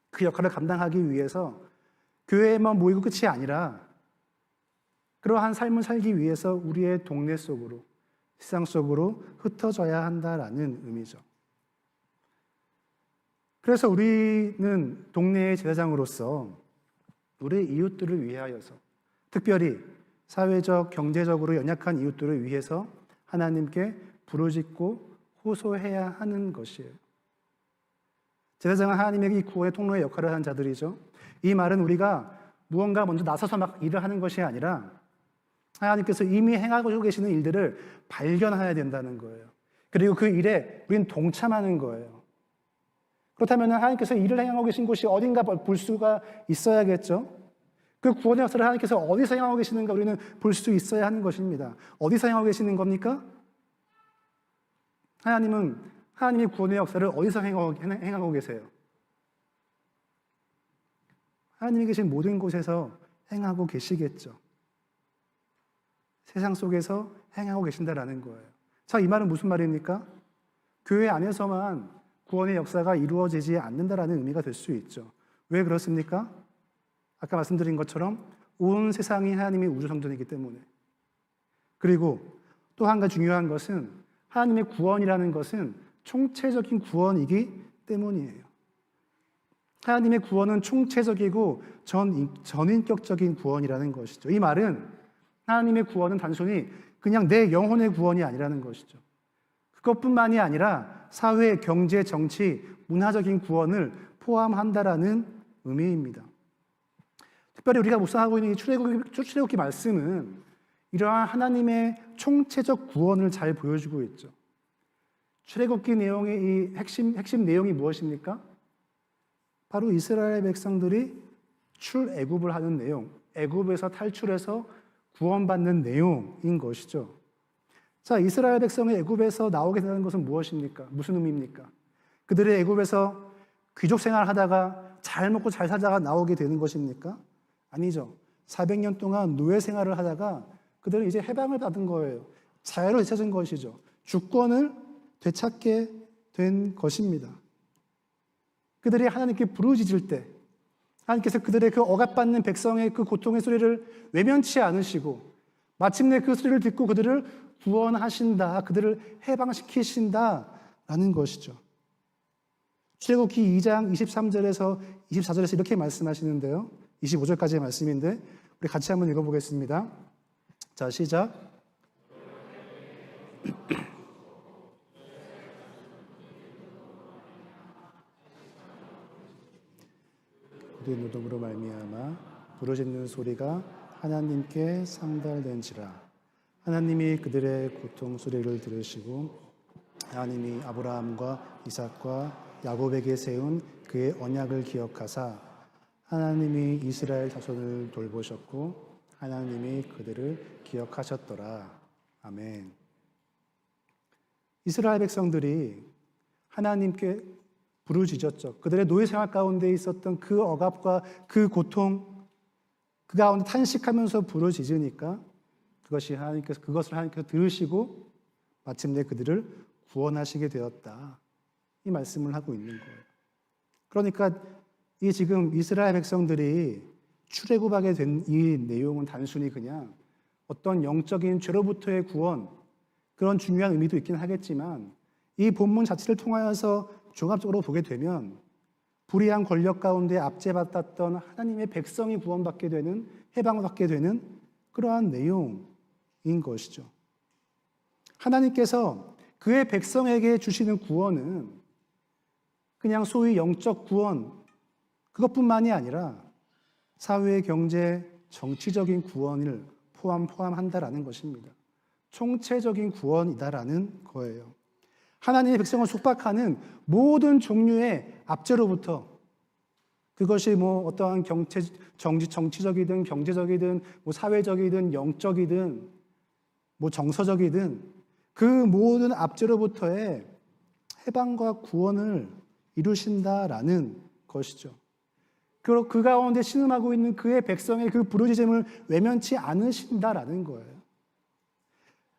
그 역할을 감당하기 위해서 교회에만 모이고 끝이 아니라 그러한 삶을 살기 위해서 우리의 동네 속으로, 세상 속으로 흩어져야 한다라는 의미죠. 그래서 우리는 동네의 제사장으로서 우리 이웃들을 위하여서, 특별히 사회적, 경제적으로 연약한 이웃들을 위해서 하나님께 부르짖고 호소해야 하는 것이에요. 제사장은 하나님에게 이 구원의 통로의 역할을 하는 자들이죠. 이 말은 우리가 무언가 먼저 나서서 막 일을 하는 것이 아니라 하나님께서 이미 행하고 계시는 일들을 발견해야 된다는 거예요. 그리고 그 일에 우리는 동참하는 거예요. 그렇다면 하나님께서 일을 행하고 계신 곳이 어딘가 볼 수가 있어야겠죠. 그 구원의 역사를 하나님께서 어디서 행하고 계시는가 우리는 볼 수 있어야 하는 것입니다. 어디서 행하고 계시는 겁니까? 하나님은 하나님의 구원의 역사를 어디서 행하고 계세요? 하나님이 계신 모든 곳에서 행하고 계시겠죠. 세상 속에서 행하고 계신다라는 거예요. 자, 이 말은 무슨 말입니까? 교회 안에서만 구원의 역사가 이루어지지 않는다라는 의미가 될 수 있죠. 왜 그렇습니까? 아까 말씀드린 것처럼 온 세상이 하나님의 우주성전이기 때문에. 그리고 또 한 가지 중요한 것은 하나님의 구원이라는 것은 총체적인 구원이기 때문이에요. 하나님의 구원은 총체적이고 전인격적인 구원이라는 것이죠. 이 말은 하나님의 구원은 단순히 그냥 내 영혼의 구원이 아니라는 것이죠. 그것뿐만이 아니라 사회, 경제, 정치, 문화적인 구원을 포함한다라는 의미입니다. 특별히 우리가 묵상하고 있는 이 출애굽기 말씀은 이러한 하나님의 총체적 구원을 잘 보여주고 있죠. 출애굽기 내용의 이 핵심 내용이 무엇입니까? 바로 이스라엘 백성들이 출애굽을 하는 내용, 애굽에서 탈출해서 구원받는 내용인 것이죠. 자, 이스라엘 백성이 애굽에서 나오게 되는 것은 무엇입니까? 무슨 의미입니까? 그들이 애굽에서 귀족 생활하다가 잘 먹고 잘 살다가 나오게 되는 것입니까? 아니죠. 400년 동안 노예 생활을 하다가 그들은 이제 해방을 받은 거예요. 자유를 되찾은 것이죠. 주권을 되찾게 된 것입니다. 그들이 하나님께 부르짖을 때 하나님께서 그들의 그 억압받는 백성의 그 고통의 소리를 외면치 않으시고 마침내 그 소리를 듣고 그들을 구원하신다, 그들을 해방시키신다라는 것이죠. 출애굽기 2장 23절에서 24절에서 이렇게 말씀하시는데요. 25절까지의 말씀인데 우리 같이 한번 읽어보겠습니다. 자, 시작. 그들의 노동으로 말미암아 부르짖는 소리가 하나님께 상달된지라. 하나님이 그들의 고통 소리를 들으시고 하나님이 아브라함과 이삭과 야곱에게 세운 그의 언약을 기억하사 하나님이 이스라엘 자손을 돌보셨고 하나님이 그들을 기억하셨더라. 아멘. 이스라엘 백성들이 하나님께 부르짖었죠. 그들의 노예 생활 가운데 있었던 그 억압과 그 고통, 그 가운데 탄식하면서 부르짖으니까 그것을 하나님께서 들으시고 마침내 그들을 구원하시게 되었다. 이 말씀을 하고 있는 거예요. 그러니까 이 지금 이스라엘 백성들이 출애굽하게 된 이 내용은 단순히 그냥 어떤 영적인 죄로부터의 구원, 그런 중요한 의미도 있긴 하겠지만 이 본문 자체를 통하여서 종합적으로 보게 되면 불의한 권력 가운데 압제받았던 하나님의 백성이 구원받게 되는, 해방을 받게 되는 그러한 내용인 것이죠. 하나님께서 그의 백성에게 주시는 구원은 그냥 소위 영적 구원, 그것뿐만이 아니라 사회, 경제, 정치적인 구원을 포함한다라는 것입니다. 총체적인 구원이다라는 거예요. 하나님의 백성을 속박하는 모든 종류의 압제로부터, 그것이 뭐 어떠한 정치적이든 경제적이든 뭐 사회적이든 영적이든 뭐 정서적이든 그 모든 압제로부터의 해방과 구원을 이루신다라는 것이죠. 그 가운데 신음하고 있는 그의 백성의 그 부르짖음을 외면치 않으신다라는 거예요.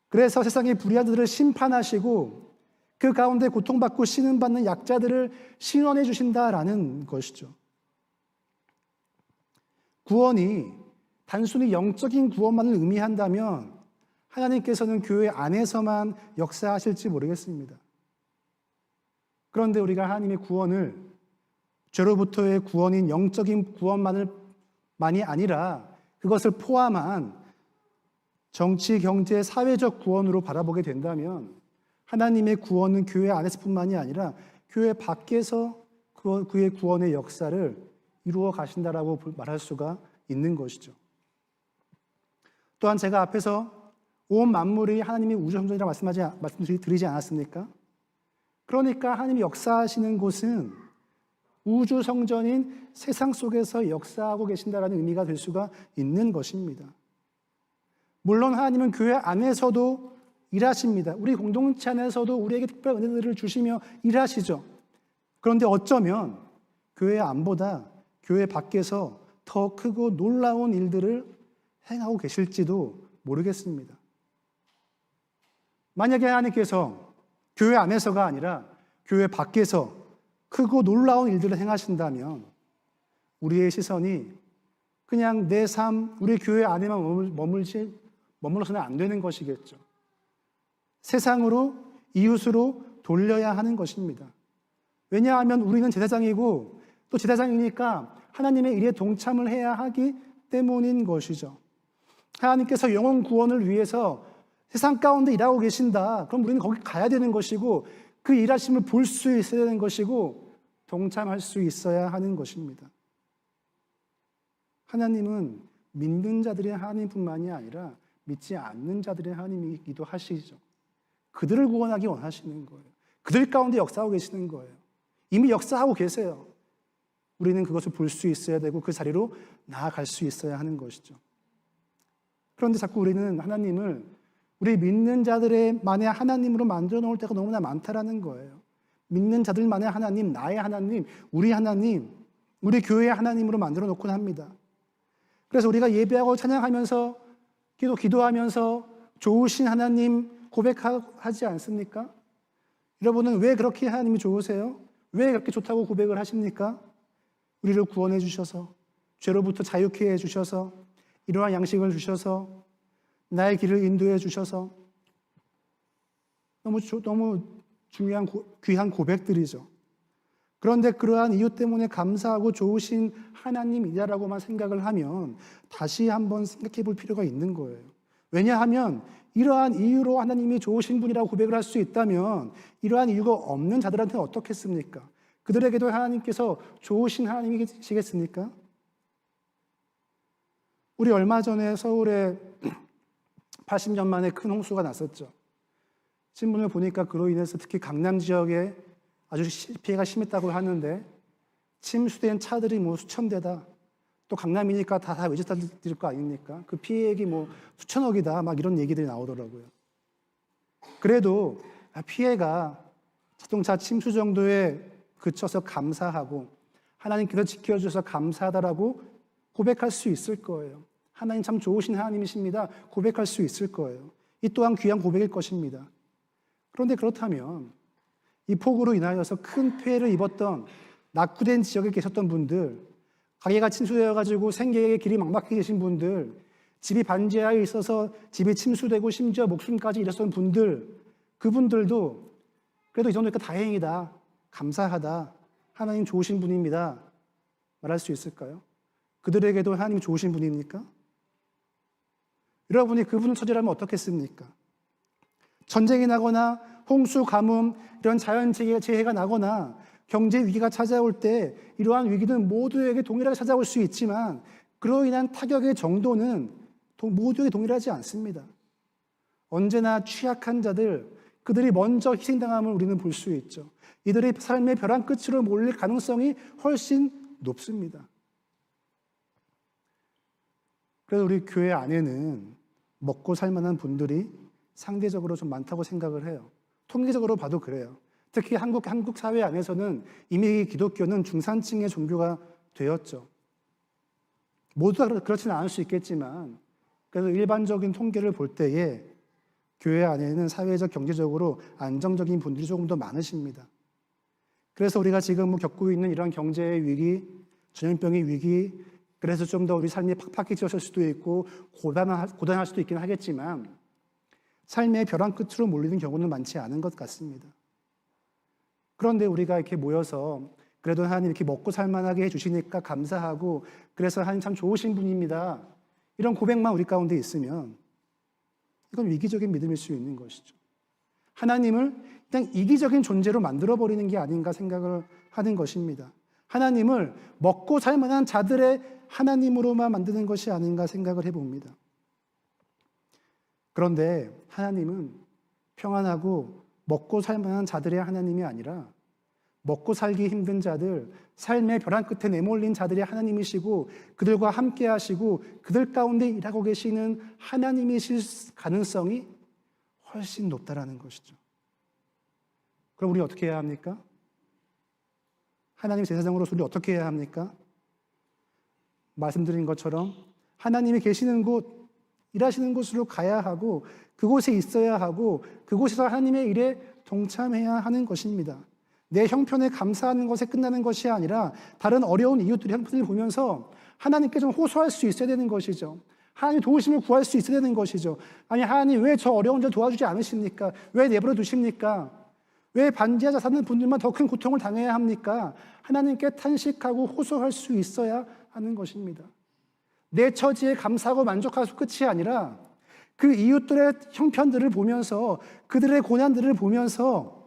그래서 세상의 불의한 자들을 심판하시고 그 가운데 고통받고 신음받는 약자들을 신원해 주신다라는 것이죠. 구원이 단순히 영적인 구원만을 의미한다면 하나님께서는 교회 안에서만 역사하실지 모르겠습니다. 그런데 우리가 하나님의 구원을 죄로부터의 구원인 영적인 구원만이 아니라 그것을 포함한 정치, 경제, 사회적 구원으로 바라보게 된다면 하나님의 구원은 교회 안에서뿐만이 아니라 교회 밖에서 그의 구원의 역사를 이루어 가신다라고 말할 수가 있는 것이죠. 또한 제가 앞에서 온 만물이 하나님의 우주성전이라고 말씀드리지 않았습니까? 그러니까 하나님이 역사하시는 곳은 우주성전인 세상 속에서 역사하고 계신다라는 의미가 될 수가 있는 것입니다. 물론 하나님은 교회 안에서도 일하십니다. 우리 공동체 안에서도 우리에게 특별한 은혜들을 주시며 일하시죠. 그런데 어쩌면 교회 안보다 교회 밖에서 더 크고 놀라운 일들을 행하고 계실지도 모르겠습니다. 만약에 하나님께서 교회 안에서가 아니라 교회 밖에서 크고 놀라운 일들을 행하신다면 우리의 시선이 그냥 내 삶, 우리 교회 안에만 머물러서는 안 되는 것이겠죠. 세상으로, 이웃으로 돌려야 하는 것입니다. 왜냐하면 우리는 제사장이고 또 제사장이니까 하나님의 일에 동참을 해야 하기 때문인 것이죠. 하나님께서 영혼 구원을 위해서 세상 가운데 일하고 계신다. 그럼 우리는 거기 가야 되는 것이고 그 일하심을 볼 수 있어야 되는 것이고 동참할 수 있어야 하는 것입니다. 하나님은 믿는 자들의 하나님뿐만이 아니라 믿지 않는 자들의 하나님이기도 하시죠. 그들을 구원하기 원하시는 거예요. 그들 가운데 역사하고 계시는 거예요. 이미 역사하고 계세요. 우리는 그것을 볼 수 있어야 되고 그 자리로 나아갈 수 있어야 하는 것이죠. 그런데 자꾸 우리는 하나님을 우리 믿는 자들만의 하나님으로 만들어 놓을 때가 너무나 많다라는 거예요. 믿는 자들만의 하나님, 나의 하나님, 우리 교회의 하나님으로 만들어 놓곤 합니다. 그래서 우리가 예배하고 찬양하면서 기도하면서 좋으신 하나님 고백하지 않습니까? 여러분은 왜 그렇게 하나님이 좋으세요? 왜 그렇게 좋다고 고백을 하십니까? 우리를 구원해 주셔서, 죄로부터 자유케 해 주셔서, 이러한 양식을 주셔서, 나의 길을 인도해 주셔서, 너무 중요한 귀한 고백들이죠. 그런데 그러한 이유 때문에 감사하고 좋으신 하나님이다라고만 생각을 하면 다시 한번 생각해 볼 필요가 있는 거예요. 왜냐하면 이러한 이유로 하나님이 좋으신 분이라고 고백을 할 수 있다면 이러한 이유가 없는 자들한테는 어떻겠습니까? 그들에게도 하나님께서 좋으신 하나님이시겠습니까? 우리 얼마 전에 서울에 80년 만에 큰 홍수가 났었죠. 신문을 보니까 그로 인해서 특히 강남 지역에 아주 피해가 심했다고 하는데 침수된 차들이 수천 대다. 또 강남이니까 다 외제차들 거 아닙니까? 그 피해액이 수천억이다. 막 이런 얘기들이 나오더라고요. 그래도 피해가 자동차 침수 정도에 그쳐서 감사하고 하나님께서 지켜주셔서 감사하다라고 고백할 수 있을 거예요. 하나님 참 좋으신 하나님이십니다. 고백할 수 있을 거예요. 이 또한 귀한 고백일 것입니다. 그런데 그렇다면 이 폭우로 인하여서 큰 피해를 입었던 낙후된 지역에 계셨던 분들, 가게가 침수되어가지고 생계의 길이 막막해 계신 분들, 집이 반지하에 있어서 집이 침수되고 심지어 목숨까지 잃었던 분들, 그분들도 그래도 이 정도니까 다행이다, 감사하다, 하나님 좋으신 분입니다 말할 수 있을까요? 그들에게도 하나님 좋으신 분입니까? 여러분이 그분을 처절하면 어떻겠습니까? 전쟁이 나거나 홍수, 가뭄 이런 자연재해가 나거나 경제 위기가 찾아올 때 이러한 위기는 모두에게 동일하게 찾아올 수 있지만 그로 인한 타격의 정도는 모두에게 동일하지 않습니다. 언제나 취약한 자들, 그들이 먼저 희생당함을 우리는 볼 수 있죠. 이들의 삶의 벼랑 끝으로 몰릴 가능성이 훨씬 높습니다. 그래서 우리 교회 안에는 먹고 살 만한 분들이 상대적으로 좀 많다고 생각을 해요. 통계적으로 봐도 그래요. 특히 한국 사회 안에서는 이미 기독교는 중산층의 종교가 되었죠. 모두 다 그렇지는 않을 수 있겠지만 그래서 일반적인 통계를 볼 때에 교회 안에는 사회적, 경제적으로 안정적인 분들이 조금 더 많으십니다. 그래서 우리가 지금 겪고 있는 이런 경제의 위기, 전염병의 위기, 그래서 좀 더 우리 삶이 팍팍해졌을 수도 있고 고단할 수도 있긴 하겠지만 삶의 벼랑 끝으로 몰리는 경우는 많지 않은 것 같습니다. 그런데 우리가 이렇게 모여서 그래도 하나님 이렇게 먹고 살만하게 해주시니까 감사하고 그래서 하나님 참 좋으신 분입니다. 이런 고백만 우리 가운데 있으면 이건 위기적인 믿음일 수 있는 것이죠. 하나님을 그냥 이기적인 존재로 만들어버리는 게 아닌가 생각을 하는 것입니다. 하나님을 먹고 살만한 자들의 하나님으로만 만드는 것이 아닌가 생각을 해봅니다. 그런데 하나님은 평안하고 먹고 살만한 자들의 하나님이 아니라 먹고 살기 힘든 자들, 삶의 벼랑 끝에 내몰린 자들의 하나님이시고 그들과 함께 하시고 그들 가운데 일하고 계시는 하나님이실 가능성이 훨씬 높다라는 것이죠. 그럼 우리 어떻게 해야 합니까? 하나님 제사장으로서 우리 어떻게 해야 합니까? 말씀드린 것처럼 하나님이 계시는 곳, 일하시는 곳으로 가야 하고 그곳에 있어야 하고 그곳에서 하나님의 일에 동참해야 하는 것입니다. 내 형편에 감사하는 것에 끝나는 것이 아니라 다른 어려운 이웃들의 형편을 보면서 하나님께 좀 호소할 수 있어야 되는 것이죠. 하나님 도우심을 구할 수 있어야 되는 것이죠. 아니 하나님 왜 저 어려운 자 도와주지 않으십니까? 왜 내버려 두십니까? 왜 반지하 사는 분들만 더 큰 고통을 당해야 합니까? 하나님께 탄식하고 호소할 수 있어야 하는 것입니다. 내 처지에 감사하고 만족하고 끝이 아니라 그 이웃들의 형편들을 보면서 그들의 고난들을 보면서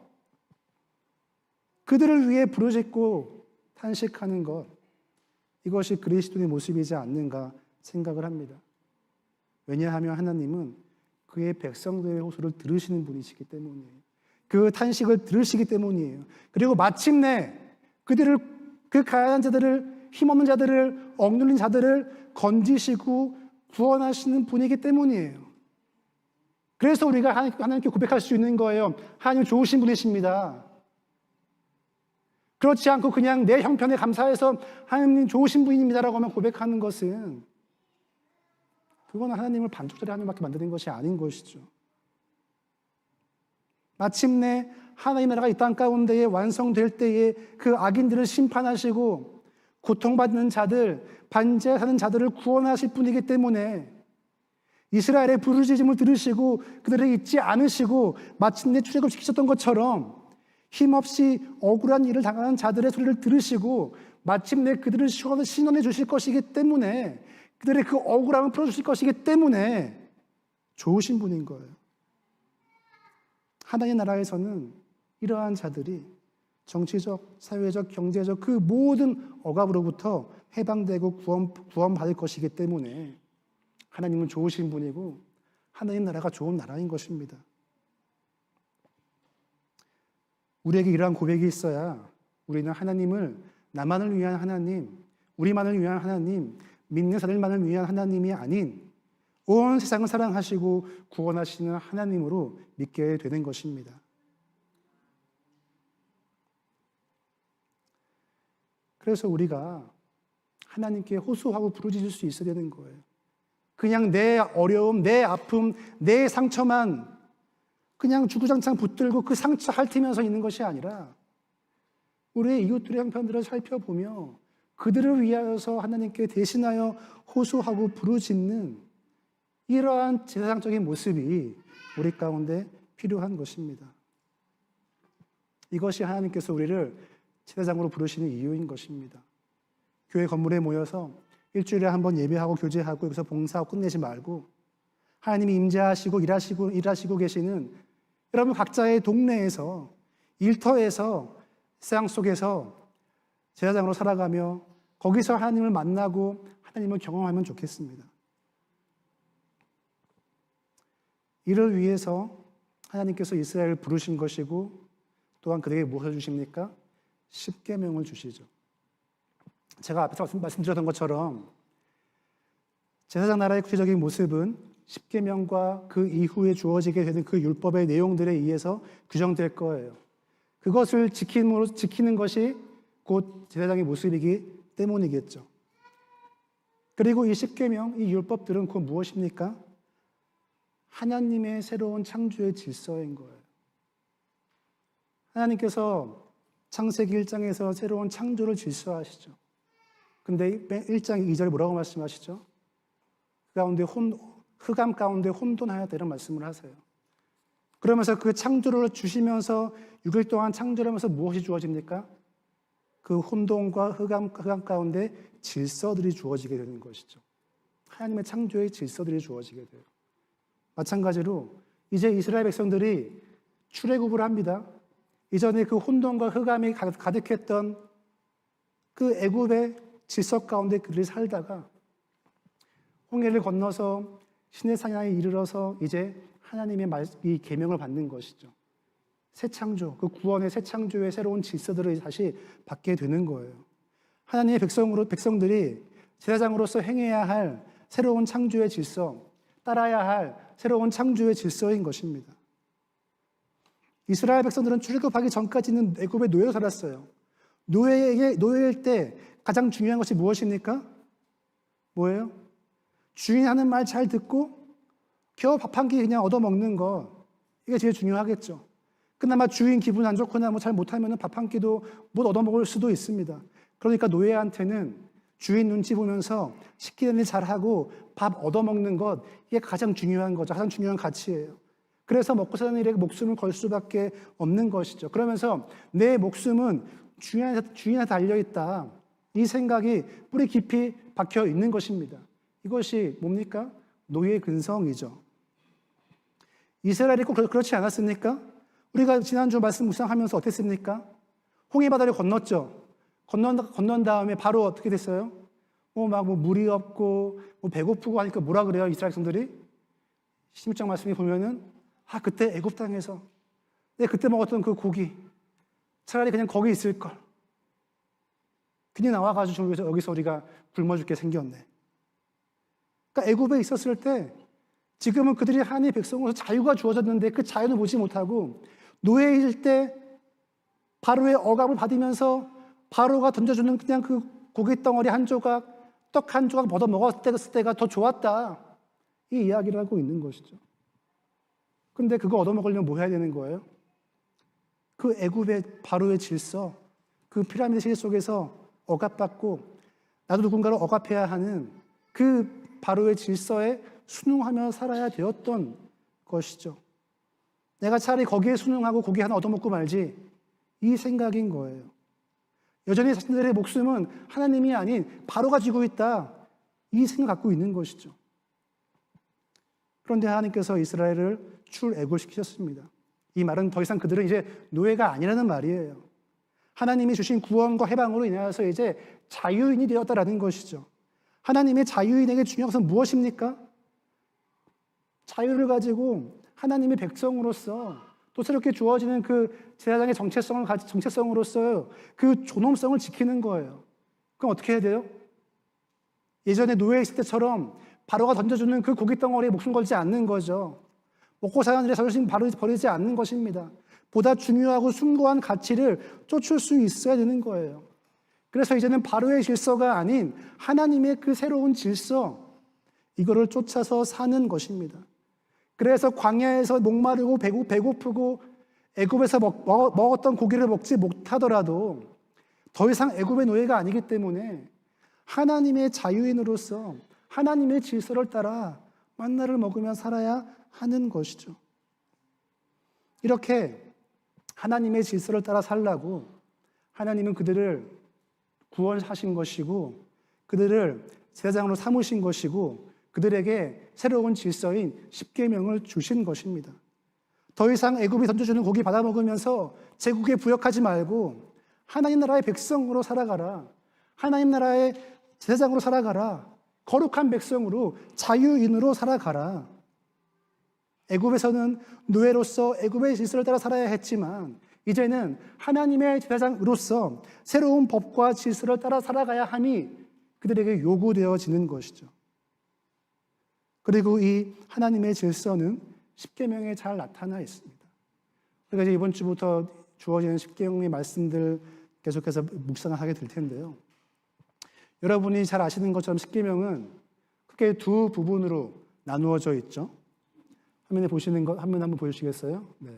그들을 위해 부르짖고 탄식하는 것, 이것이 그리스도의 모습이지 않는가 생각을 합니다. 왜냐하면 하나님은 그의 백성들의 호소를 들으시는 분이시기 때문이에요. 그 탄식을 들으시기 때문이에요. 그리고 마침내 그들을, 그 가난한 자들을, 힘없는 자들을, 억눌린 자들을 건지시고 구원하시는 분이기 때문이에요. 그래서 우리가 하나님께 고백할 수 있는 거예요. 하나님 좋으신 분이십니다. 그렇지 않고 그냥 내 형편에 감사해서 하나님 좋으신 분입니다라고 하면 고백하는 것은 그건 하나님을 반쪽짜리 하나님밖에 만드는 것이 아닌 것이죠. 마침내 하나님 나라가 이 땅 가운데에 완성될 때에 그 악인들을 심판하시고 고통받는 자들, 반지하에 사는 자들을 구원하실 분이기 때문에 이스라엘의 부르짖음을 들으시고 그들을 잊지 않으시고 마침내 출애굽시키셨던 것처럼 힘없이 억울한 일을 당하는 자들의 소리를 들으시고 마침내 그들을 신원해 주실 것이기 때문에 그들의 그 억울함을 풀어주실 것이기 때문에 좋으신 분인 거예요. 하나님의 나라에서는 이러한 자들이 정치적, 사회적, 경제적 그 모든 억압으로부터 해방되고 구원받을 것이기 때문에 하나님은 좋으신 분이고 하나님 나라가 좋은 나라인 것입니다. 우리에게 이러한 고백이 있어야 우리는 하나님을 나만을 위한 하나님, 우리만을 위한 하나님, 믿는 사람만을 위한 하나님이 아닌 온 세상을 사랑하시고 구원하시는 하나님으로 믿게 되는 것입니다. 그래서 우리가 하나님께 호소하고 부르짖을 수 있어야 되는 거예요. 그냥 내 어려움, 내 아픔, 내 상처만 그냥 주구장창 붙들고 그 상처 핥으면서 있는 것이 아니라 우리의 이웃들의 형편들을 살펴보며 그들을 위하여서 하나님께 대신하여 호소하고 부르짖는 이러한 제사장적인 모습이 우리 가운데 필요한 것입니다. 이것이 하나님께서 우리를 제사장으로 부르시는 이유인 것입니다. 교회 건물에 모여서 일주일에 한 번 예배하고 교제하고 여기서 봉사하고 끝내지 말고 하나님이 임재하시고 일하시고 계시는 여러분 각자의 동네에서 일터에서 세상 속에서 제사장으로 살아가며 거기서 하나님을 만나고 하나님을 경험하면 좋겠습니다. 이를 위해서 하나님께서 이스라엘을 부르신 것이고 또한 그들에게 무엇을 주십니까? 십계명을 주시죠. 제가 앞에서 말씀드렸던 것처럼 제사장 나라의 구체적인 모습은 십계명과 그 이후에 주어지게 되는 그 율법의 내용들에 의해서 규정될 거예요. 그것을 지키는 것이 곧 제사장의 모습이기 때문이겠죠. 그리고 이 십계명, 이 율법들은 곧 무엇입니까? 하나님의 새로운 창조의 질서인 거예요. 하나님께서 창세기 1장에서 새로운 창조를 질서하시죠. 근데 1장 2절에 뭐라고 말씀하시죠? 흑암 가운데 혼돈하였다 이런 말씀을 하세요. 그러면서 그 창조를 주시면서 6일 동안 창조를 하면서 무엇이 주어집니까? 그 혼돈과 흑암 가운데 질서들이 주어지게 되는 것이죠. 하나님의 창조의 질서들이 주어지게 돼요. 마찬가지로 이제 이스라엘 백성들이 출애굽을 합니다. 이전에 그 혼돈과 흑암이 가득했던 그 애굽의 질서 가운데 그들이 살다가 홍해를 건너서 시내산에 이르러서 이제 하나님의 이 계명을 받는 것이죠. 새 창조, 그 구원의 새 창조의 새로운 질서들을 다시 받게 되는 거예요. 하나님의 백성들이 제사장으로서 행해야 할 새로운 창조의 질서, 따라야 할 새로운 창조의 질서인 것입니다. 이스라엘 백성들은 출애굽하기 전까지는 애굽의 노예로 살았어요. 노예일 때 가장 중요한 것이 무엇입니까? 뭐예요? 주인 하는 말 잘 듣고 겨우 밥 한 끼 그냥 얻어먹는 것, 이게 제일 중요하겠죠. 그나마 주인 기분 안 좋거나 뭐 잘 못하면 밥 한 끼도 못 얻어먹을 수도 있습니다. 그러니까 노예한테는 주인 눈치 보면서 시키는 일 잘하고 밥 얻어먹는 것, 이게 가장 중요한 거죠. 가장 중요한 가치예요. 그래서 먹고 사는 일에 목숨을 걸 수밖에 없는 것이죠. 그러면서 내 목숨은 주인한테 달려있다. 이 생각이 뿌리 깊이 박혀 있는 것입니다. 이것이 뭡니까? 노예 근성이죠. 이스라엘이 꼭 그렇지 않았습니까? 우리가 지난주 말씀 묵상하면서 어땠습니까? 홍해바다를 건넜죠. 건넌 다음에 바로 어떻게 됐어요? 물이 없고 배고프고 하니까 뭐라 그래요? 이스라엘 백성들이 16장 말씀에 보면은 그때 애굽 땅에서 그때 먹었던 그 고기 차라리 그냥 거기 있을 걸. 그냥 나와가지고 여기서 우리가 굶어 죽게 생겼네. 그러니까 애굽에 있었을 때 지금은 그들이 하나님의 백성으로서 자유가 주어졌는데 그 자유를 보지 못하고 노예일 때 바로의 억압을 받으면서 바로가 던져주는 그냥 그 고기 덩어리 한 조각, 떡 한 조각 얻어 먹었을 때가 더 좋았다. 이 이야기를 하고 있는 것이죠. 근데 그거 얻어먹으려면 뭐 해야 되는 거예요? 그 애굽의 바로의 질서, 그 피라미드 시대 속에서 억압받고 나도 누군가를 억압해야 하는 그 바로의 질서에 순응하며 살아야 되었던 것이죠. 내가 차라리 거기에 순응하고 고기 하나 얻어먹고 말지, 이 생각인 거예요. 여전히 자신들의 목숨은 하나님이 아닌 바로가 쥐고 있다, 이 생각 갖고 있는 것이죠. 그런데 하나님께서 이스라엘을 출애굽시키셨습니다. 이 말은 더 이상 그들은 이제 노예가 아니라는 말이에요. 하나님이 주신 구원과 해방으로 인하여서 이제 자유인이 되었다라는 것이죠. 하나님의 자유인에게 중요한 것은 무엇입니까? 자유를 가지고 하나님의 백성으로서 또 새롭게 주어지는 그 제사장의 정체성으로서 그 존엄성을 지키는 거예요. 그럼 어떻게 해야 돼요? 예전에 노예 있을 때처럼 바로가 던져주는 그 고기 덩어리에 목숨 걸지 않는 거죠. 먹고 사는 일에 자존심 버리지 않는 것입니다. 보다 중요하고 숭고한 가치를 쫓을 수 있어야 되는 거예요. 그래서 이제는 바로의 질서가 아닌 하나님의 그 새로운 질서, 이거를 쫓아서 사는 것입니다. 그래서 광야에서 목마르고 배고프고 애굽에서 먹었던 고기를 먹지 못하더라도 더 이상 애굽의 노예가 아니기 때문에 하나님의 자유인으로서 하나님의 질서를 따라 만나를 먹으며 살아야 하는 것이죠. 이렇게 하나님의 질서를 따라 살라고 하나님은 그들을 구원하신 것이고 그들을 제사장으로 삼으신 것이고 그들에게 새로운 질서인 십계명을 주신 것입니다. 더 이상 애굽이 던져주는 고기 받아 먹으면서 제국에 부역하지 말고 하나님 나라의 백성으로 살아가라. 하나님 나라의 제사장으로 살아가라. 거룩한 백성으로 자유인으로 살아가라. 애굽에서는 노예로서 애굽의 질서를 따라 살아야 했지만 이제는 하나님의 제사장으로서 새로운 법과 질서를 따라 살아가야 함이 그들에게 요구되어지는 것이죠. 그리고 이 하나님의 질서는 십계명에 잘 나타나 있습니다. 우리가 이제 이번 주부터 주어지는 십계명의 말씀들 계속해서 묵상을 하게 될 텐데요. 여러분이 잘 아시는 것처럼 십계명은 크게 두 부분으로 나누어져 있죠. 화면에 보시는 것 화면 한번 보여주시겠어요? 네.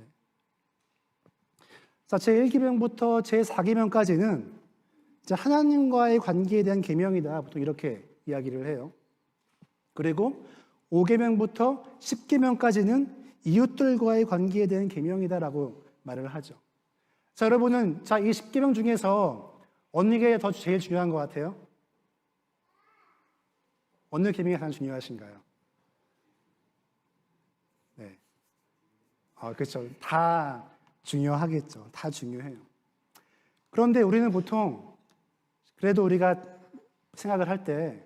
자, 제1계명부터 제4계명까지는 이제 하나님과의 관계에 대한 계명이다. 보통 이렇게 이야기를 해요. 그리고 5계명부터 10계명까지는 이웃들과의 관계에 대한 계명이다라고 말을 하죠. 자, 여러분은 자, 이 10계명 중에서 어느 게 더 제일 중요한 것 같아요? 어느 계명이 가장 중요하신가요? 네. 그렇죠. 다 중요하겠죠. 다 중요해요. 그런데 우리는 보통 그래도 우리가 생각을 할 때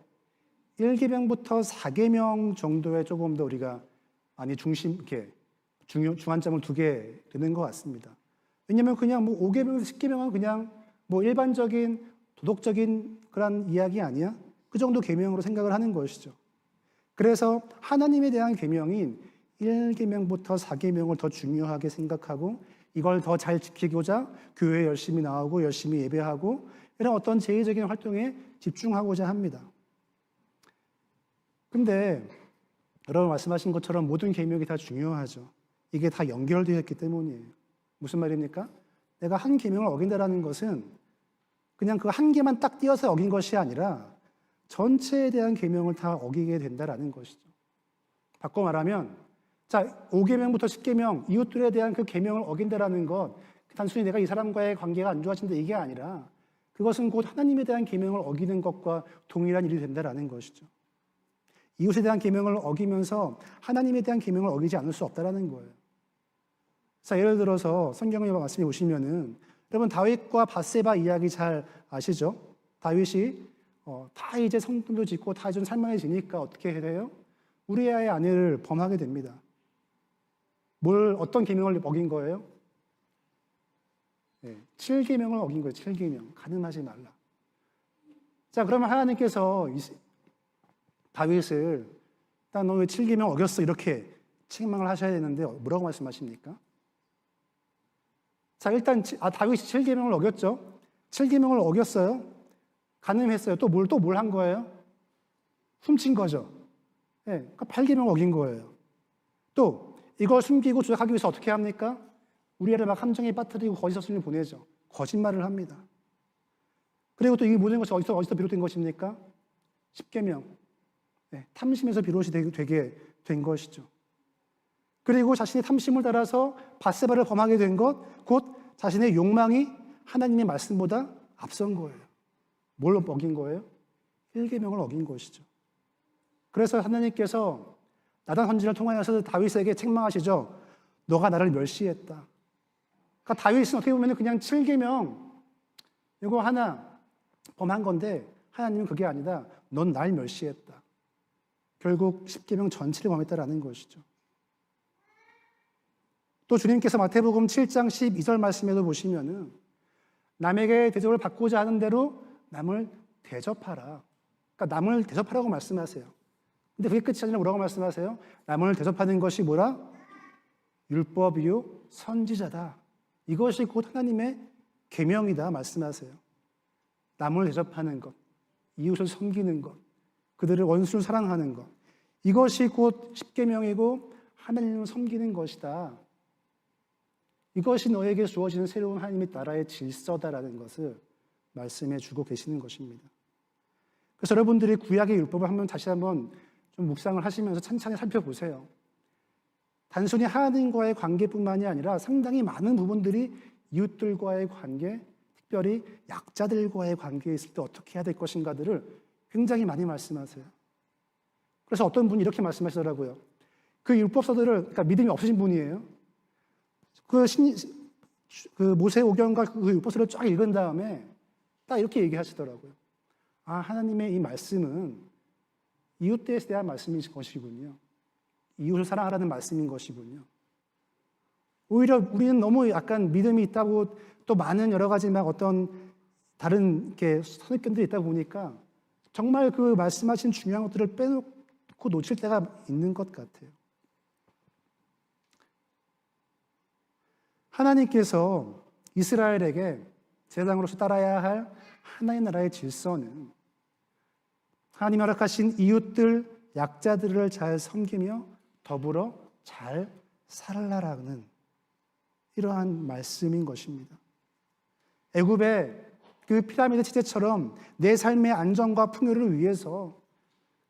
1계명부터 4계명 정도에 조금 더 우리가 많이 중안점을 두게 되는 것 같습니다. 왜냐하면 그냥 뭐 5계명에서 10계명은 그냥 뭐 일반적인 도덕적인 그런 이야기 아니야? 그 정도 계명으로 생각을 하는 것이죠. 그래서 하나님에 대한 계명인 1계명부터 4계명을 더 중요하게 생각하고 이걸 더 잘 지키고자 교회에 열심히 나오고 열심히 예배하고 이런 어떤 제의적인 활동에 집중하고자 합니다. 근데 여러분 말씀하신 것처럼 모든 계명이 다 중요하죠. 이게 다 연결되어 있기 때문이에요. 무슨 말입니까? 내가 한 계명을 어긴다라는 것은 그냥 그 한 개만 딱 띄어서 어긴 것이 아니라 전체에 대한 계명을 다 어기게 된다라는 것이죠. 바꿔 말하면 자, 5계명부터 10계명 이웃들에 대한 그 계명을 어긴다라는 것 단순히 내가 이 사람과의 관계가 안 좋아진다 이게 아니라 그것은 곧 하나님에 대한 계명을 어기는 것과 동일한 일이 된다라는 것이죠. 이웃에 대한 계명을 어기면서 하나님에 대한 계명을 어기지 않을 수 없다라는 거예요. 자, 예를 들어서 성경의 말씀에 보시면은 여러분 다윗과 밧세바 이야기 잘 아시죠? 다윗이 다 이제 성도 짓고 다 좀 살만해지니까 어떻게 해야 돼요? 우리아의 아내를 범하게 됩니다. 어떤 계명을 어긴 거예요? 네, 7계명을 어긴 거예요. 7계명. 간음하지 말라. 자, 그러면 하나님께서 다윗을 너 왜 7계명 어겼어? 이렇게 책망을 하셔야 되는데 뭐라고 말씀하십니까? 자, 일단 다윗이 7계명을 어겼죠. 7계명을 어겼어요. 간음했어요. 또 뭘 한 거예요? 훔친 거죠. 네, 그러니까 8계명을 어긴 거예요. 또 이걸 숨기고 조작하기 위해서 어떻게 합니까? 우리를 막 함정에 빠뜨리고 거짓 서술을 보내죠. 거짓말을 합니다. 그리고 또 이 모든 것이 어디서 비롯된 것입니까? 10계명. 네, 탐심에서 비롯이 되게 된 것이죠. 그리고 자신의 탐심을 따라서 밧세바를 범하게 된 것, 곧 자신의 욕망이 하나님의 말씀보다 앞선 거예요. 뭘 어긴 거예요? 1계명을 어긴 것이죠. 그래서 하나님께서 나단 선지자를 통하여서 다윗에게 책망하시죠. 너가 나를 멸시했다. 그러니까 다윗은 어떻게 보면 그냥 7계명 이거 하나 범한 건데 하나님은 그게 아니다. 넌 날 멸시했다. 결국 10계명 전체를 범했다라는 것이죠. 또 주님께서 마태복음 7장 12절 말씀에도 보시면은 남에게 대접을 받고자 하는 대로 남을 대접하라. 그러니까 남을 대접하라고 말씀하세요. 근데 그게 끝이 아니라 뭐라고 말씀하세요? 남을 대접하는 것이 뭐라? 율법이요 선지자다. 이것이 곧 하나님의 계명이다 말씀하세요. 남을 대접하는 것, 이웃을 섬기는 것, 그들을 원수를 사랑하는 것, 이것이 곧 십계명이고 하나님을 섬기는 것이다. 이것이 너에게 주어지는 새로운 하나님의 나라의 질서다라는 것을 말씀해 주고 계시는 것입니다. 그래서 여러분들이 구약의 율법을 다시 한번 좀 묵상을 하시면서 찬찬히 살펴보세요. 단순히 하나님과의 관계뿐만이 아니라 상당히 많은 부분들이 이웃들과의 관계, 특별히 약자들과의 관계에 있을 때 어떻게 해야 될 것인가들을 굉장히 많이 말씀하세요. 그래서 어떤 분이 이렇게 말씀하시더라고요. 그 율법서들을, 그러니까 믿음이 없으신 분이에요. 그 모세오경과 그 율법서를 쫙 읽은 다음에 딱 이렇게 얘기하시더라고요. 아, 하나님의 이 말씀은 이웃에 대한 말씀인 것이군요. 이웃을 사랑하라는 말씀인 것이군요. 오히려 우리는 너무 약간 믿음이 있다고 또 많은 여러 가지 막 어떤 다른 이렇게 선입견들이 있다 보니까 정말 그 말씀하신 중요한 것들을 빼놓고 곧 놓칠 때가 있는 것 같아요. 하나님께서 이스라엘에게 제사장으로서 따라야 할 하나님 나라의 질서는 하나님이 허락하신 이웃들, 약자들을 잘 섬기며 더불어 잘 살라라는 이러한 말씀인 것입니다. 애굽의 그 피라미드 체제처럼 내 삶의 안정과 풍요를 위해서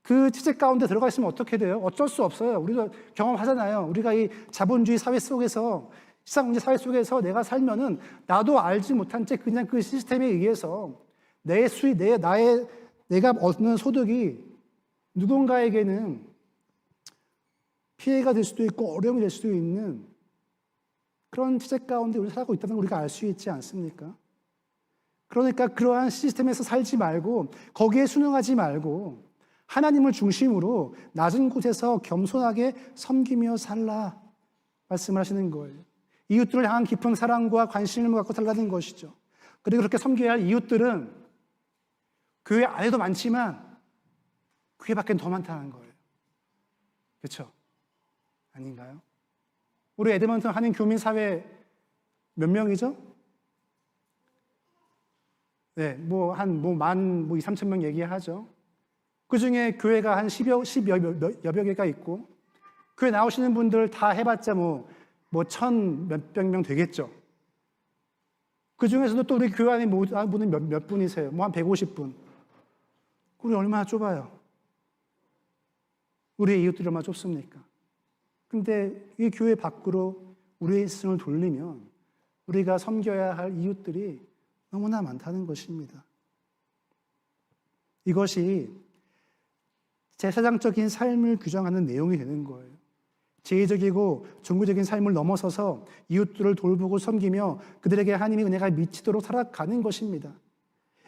그 체제 가운데 들어가 있으면 어떻게 돼요? 어쩔 수 없어요. 우리도 경험하잖아요. 우리가 이 자본주의 사회 속에서, 시장경제 사회 속에서 내가 살면은 나도 알지 못한 채 그냥 그 시스템에 의해서 내 수익, 내가 얻는 소득이 누군가에게는 피해가 될 수도 있고 어려움이 될 수도 있는 그런 체제 가운데 우리가 살고 있다는 걸 우리가 알 수 있지 않습니까? 그러니까 그러한 시스템에서 살지 말고 거기에 순응하지 말고 하나님을 중심으로 낮은 곳에서 겸손하게 섬기며 살라 말씀을 하시는 거예요. 이웃들을 향한 깊은 사랑과 관심을 갖고 살라는 것이죠. 그리고 그렇게 섬겨야 할 이웃들은 교회 안에도 많지만 교회 밖엔 더 많다는 거예요. 그렇죠? 아닌가요? 우리 에드먼턴 한인 교민 사회 몇 명이죠? 네, 한 2,3천 명 얘기하죠. 그 중에 교회가 한 10여 개가 있고, 교회 나오시는 분들 다 해봤자 1,000 몇백 명 되겠죠. 그 중에서도 또 우리 교회 안에 분은 몇 분이세요? 한 150분. 우리 얼마나 좁아요? 우리의 이웃들이 얼마나 좁습니까? 근데 이 교회 밖으로 우리의 일생을 돌리면 우리가 섬겨야 할 이웃들이 너무나 많다는 것입니다. 이것이 제사장적인 삶을 규정하는 내용이 되는 거예요. 제의적이고 종교적인 삶을 넘어서서 이웃들을 돌보고 섬기며 그들에게 하나님의 은혜가 미치도록 살아가는 것입니다.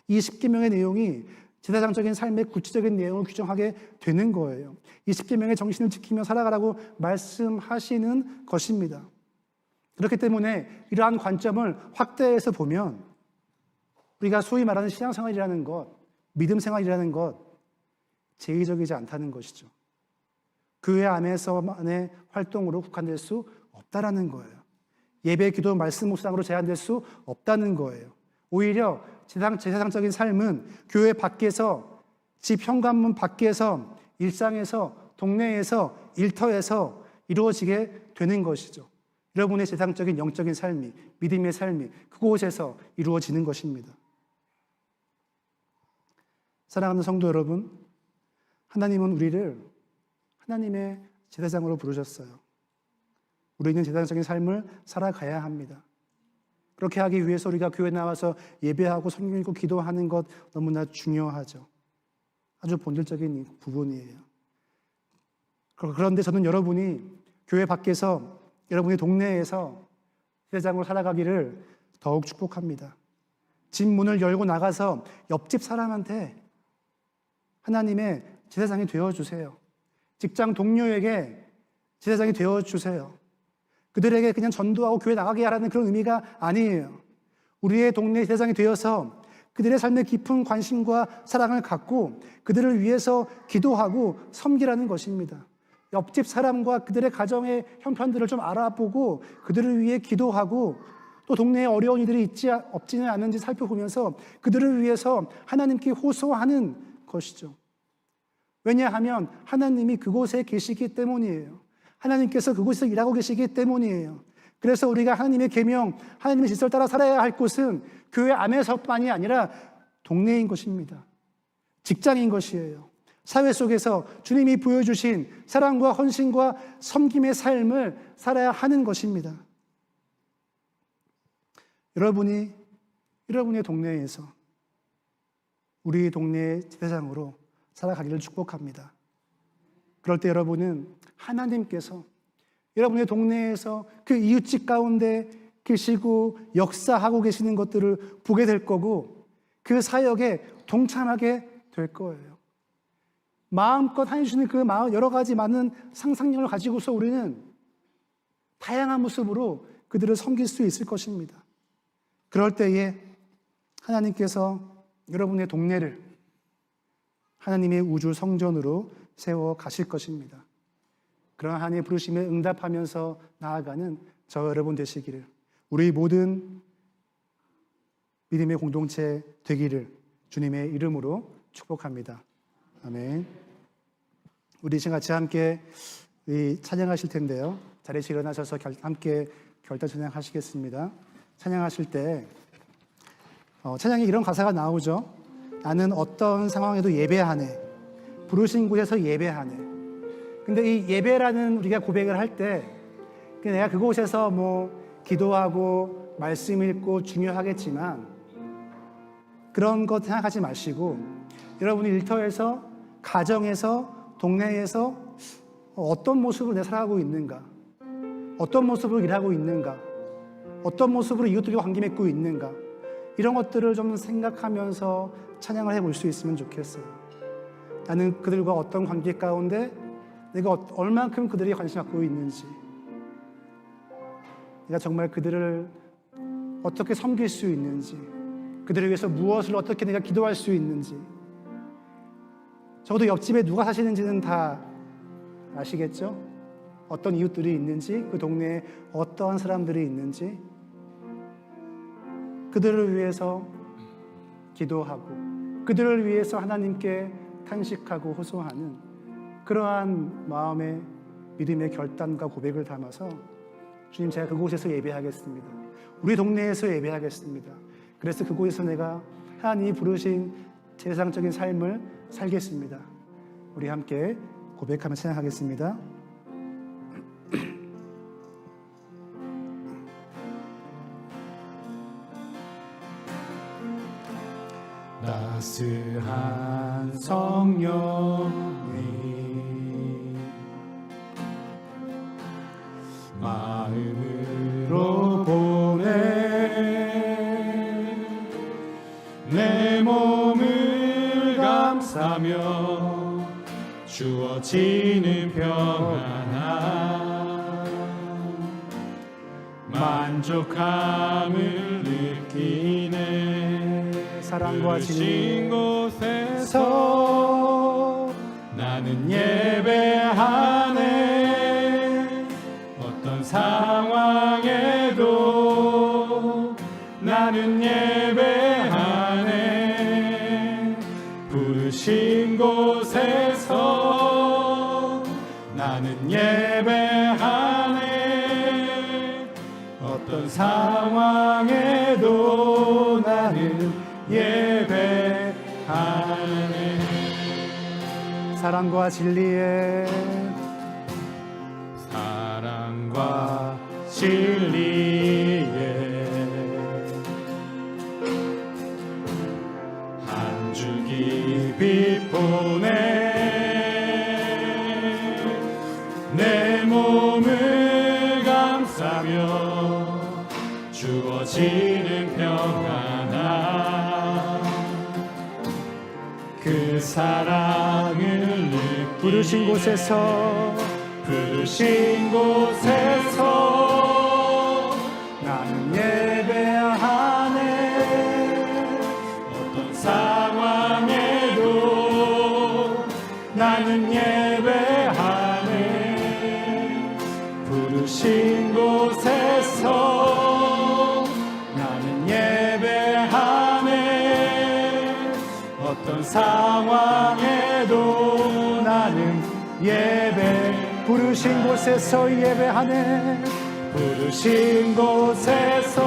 이 10계명의 내용이 제사장적인 삶의 구체적인 내용을 규정하게 되는 거예요. 이 10계명의 정신을 지키며 살아가라고 말씀하시는 것입니다. 그렇기 때문에 이러한 관점을 확대해서 보면 우리가 소위 말하는 신앙생활이라는 것, 믿음생활이라는 것, 제의적이지 않다는 것이죠. 교회 안에서만의 활동으로 국한될 수 없다라는 거예요. 예배, 기도, 말씀 묵상으로 제한될 수 없다는 거예요. 오히려 제사장적인 삶은 교회 밖에서, 집 현관문 밖에서, 일상에서, 동네에서, 일터에서 이루어지게 되는 것이죠. 여러분의 제사장적인 영적인 삶이, 믿음의 삶이 그곳에서 이루어지는 것입니다. 사랑하는 성도 여러분, 하나님은 우리를 하나님의 제사장으로 부르셨어요. 우리는 제사장적인 삶을 살아가야 합니다. 그렇게 하기 위해서 우리가 교회 나와서 예배하고 성경 읽고 기도하는 것 너무나 중요하죠. 아주 본질적인 부분이에요. 그런데 저는 여러분이 교회 밖에서, 여러분의 동네에서 제사장으로 살아가기를 더욱 축복합니다. 집 문을 열고 나가서 옆집 사람한테 하나님의 제사장이 되어주세요. 직장 동료에게 제사장이 되어주세요. 그들에게 그냥 전도하고 교회 나가게 하라는 그런 의미가 아니에요. 우리의 동네 제사장이 되어서 그들의 삶에 깊은 관심과 사랑을 갖고 그들을 위해서 기도하고 섬기라는 것입니다. 옆집 사람과 그들의 가정의 형편들을 좀 알아보고 그들을 위해 기도하고 또 동네에 어려운 이들이 없지는 않은지 살펴보면서 그들을 위해서 하나님께 호소하는 것이죠. 왜냐하면 하나님이 그곳에 계시기 때문이에요. 하나님께서 그곳에서 일하고 계시기 때문이에요. 그래서 우리가 하나님의 계명, 하나님의 질서를 따라 살아야 할 곳은 교회 안에서만이 아니라 동네인 것입니다. 직장인 것이에요. 사회 속에서 주님이 보여주신 사랑과 헌신과 섬김의 삶을 살아야 하는 것입니다. 여러분의 동네에서 우리 동네의 제사장으로 살아가기를 축복합니다. 그럴 때 여러분은 하나님께서 여러분의 동네에서 그 이웃집 가운데 계시고 역사하고 계시는 것들을 보게 될 거고 그 사역에 동참하게 될 거예요. 마음껏 하나님 주시는 그 여러 가지 많은 상상력을 가지고서 우리는 다양한 모습으로 그들을 섬길 수 있을 것입니다. 그럴 때에 하나님께서 여러분의 동네를 하나님의 우주 성전으로 세워 가실 것입니다. 그런 하나님의 부르심에 응답하면서 나아가는 저 여러분 되시기를, 우리 모든 믿음의 공동체 되기를 주님의 이름으로 축복합니다. 아멘. 우리 지금 같이 함께 찬양하실 텐데요. 자리에서 일어나셔서 함께 결단 찬양하시겠습니다. 찬양하실 때 찬양에 이런 가사가 나오죠. 나는 어떤 상황에도 예배하네. 부르신 곳에서 예배하네. 근데 이 예배라는 우리가 고백을 할 때 내가 그곳에서 기도하고 말씀 읽고 중요하겠지만 그런 것 생각하지 마시고 여러분이 일터에서, 가정에서, 동네에서 어떤 모습으로 내가 살아가고 있는가, 어떤 모습으로 일하고 있는가, 어떤 모습으로 이웃들과 관계 맺고 있는가, 이런 것들을 좀 생각하면서 찬양을 해볼 수 있으면 좋겠어요. 나는 그들과 어떤 관계 가운데 내가 얼만큼 그들에게 관심 갖고 있는지, 내가 정말 그들을 어떻게 섬길 수 있는지, 그들을 위해서 무엇을 어떻게 내가 기도할 수 있는지, 적어도 옆집에 누가 사시는지는 다 아시겠죠? 어떤 이웃들이 있는지, 그 동네에 어떠한 사람들이 있는지, 그들을 위해서 기도하고 그들을 위해서 하나님께 탄식하고 호소하는 그러한 마음의 믿음의 결단과 고백을 담아서 주님, 제가 그곳에서 예배하겠습니다. 우리 동네에서 예배하겠습니다. 그래서 그곳에서 내가 하나님이 부르신 세상적인 삶을 살겠습니다. 우리 함께 고백하며 찬양하겠습니다. 따스한 성령이 마음으로 보내 내 몸을 감싸며 주어지는 평안함 만족함을 느끼네. 사랑과 진리 곳에서 나는 예배하네. 어떤 상황에도 나는 예배하네. 부르신 곳에서 나는 예배하네. 어떤 상황에도 나는 예배하네. 사랑과 진리에 사랑과 진리에 한 줄기 빛 보내 내 몸을 감싸며 주어지는 평안함 그 사랑을 느끼 부르신 곳에서 부르신 곳에서 나는 예배하네. 어떤 상황에도 나는 예배하네. 부르신 곳에서 나는 예배하네. 어떤 상황에도 나는 예배. 부르신 곳에서 예배하네. 부르신 곳에서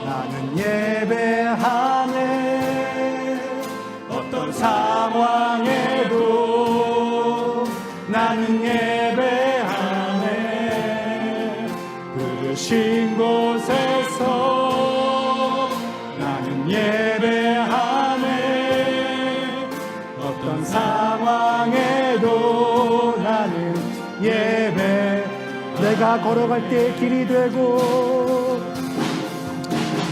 나는 예배하네. 어떤 상황에도 나는 예배하네. 부르신 곳에서 나는 예배하네. 어떤 상황에도 나는 예배. 내가 걸어갈 때 길이 되고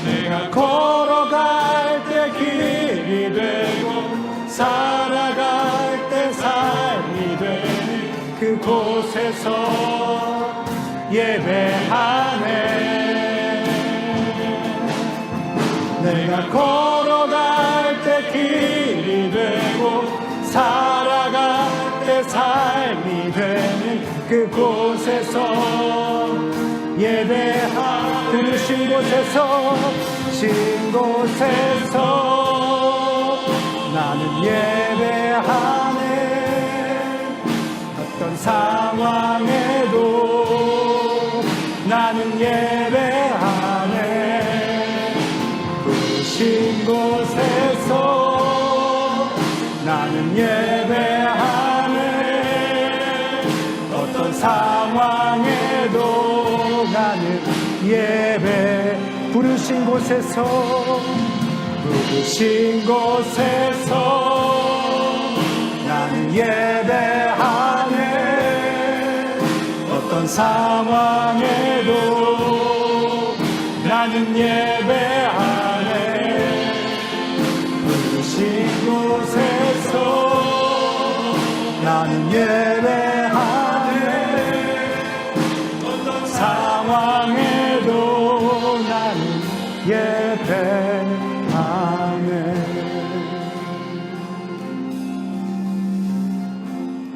내가 걸어갈 때 길이 되고 살아갈 때 삶이 되는 그곳에서 예배하네. 내가 걸어갈 때 길이 되고 살아갈 그곳에서 예배하 들으신 곳에서 신 곳에서 나는 예배하네. 어떤 상황에도 나는 예배하네. 부르신 곳에서 나는 예배하네. 어떤 상황에도 나는 예배. 부르신 곳에서 부르신 곳에서 나는 예배하네. 어떤 상황에도 나는 예배하네. 부르신 곳에서 나는 예배하네. 어떤 상황에도 나는 예배하네.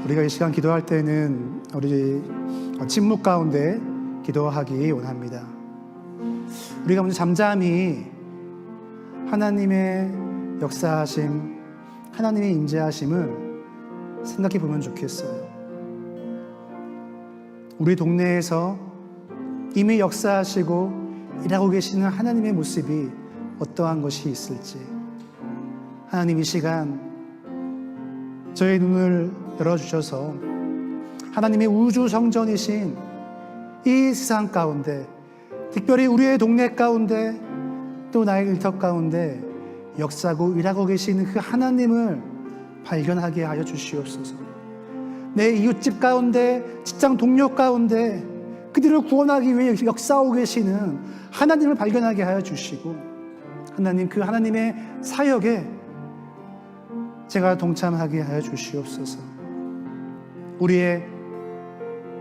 우리가 이 시간 기도할 때는 우리 침묵 가운데 기도하기 원합니다. 우리가 먼저 잠잠히 하나님의 역사하심, 하나님의 임재하심을 생각해 보면 좋겠어요. 우리 동네에서 이미 역사하시고 일하고 계시는 하나님의 모습이 어떠한 것이 있을지, 하나님 이 시간 저의 눈을 열어주셔서 하나님의 우주 성전이신 이 세상 가운데, 특별히 우리의 동네 가운데, 또 나의 일터 가운데 역사하고 일하고 계시는 그 하나님을 발견하게 하여 주시옵소서. 내 이웃집 가운데, 직장 동료 가운데 그들을 구원하기 위해 역사하고 계시는 하나님을 발견하게 하여 주시고, 하나님 그 하나님의 사역에 제가 동참하게 하여 주시옵소서. 우리의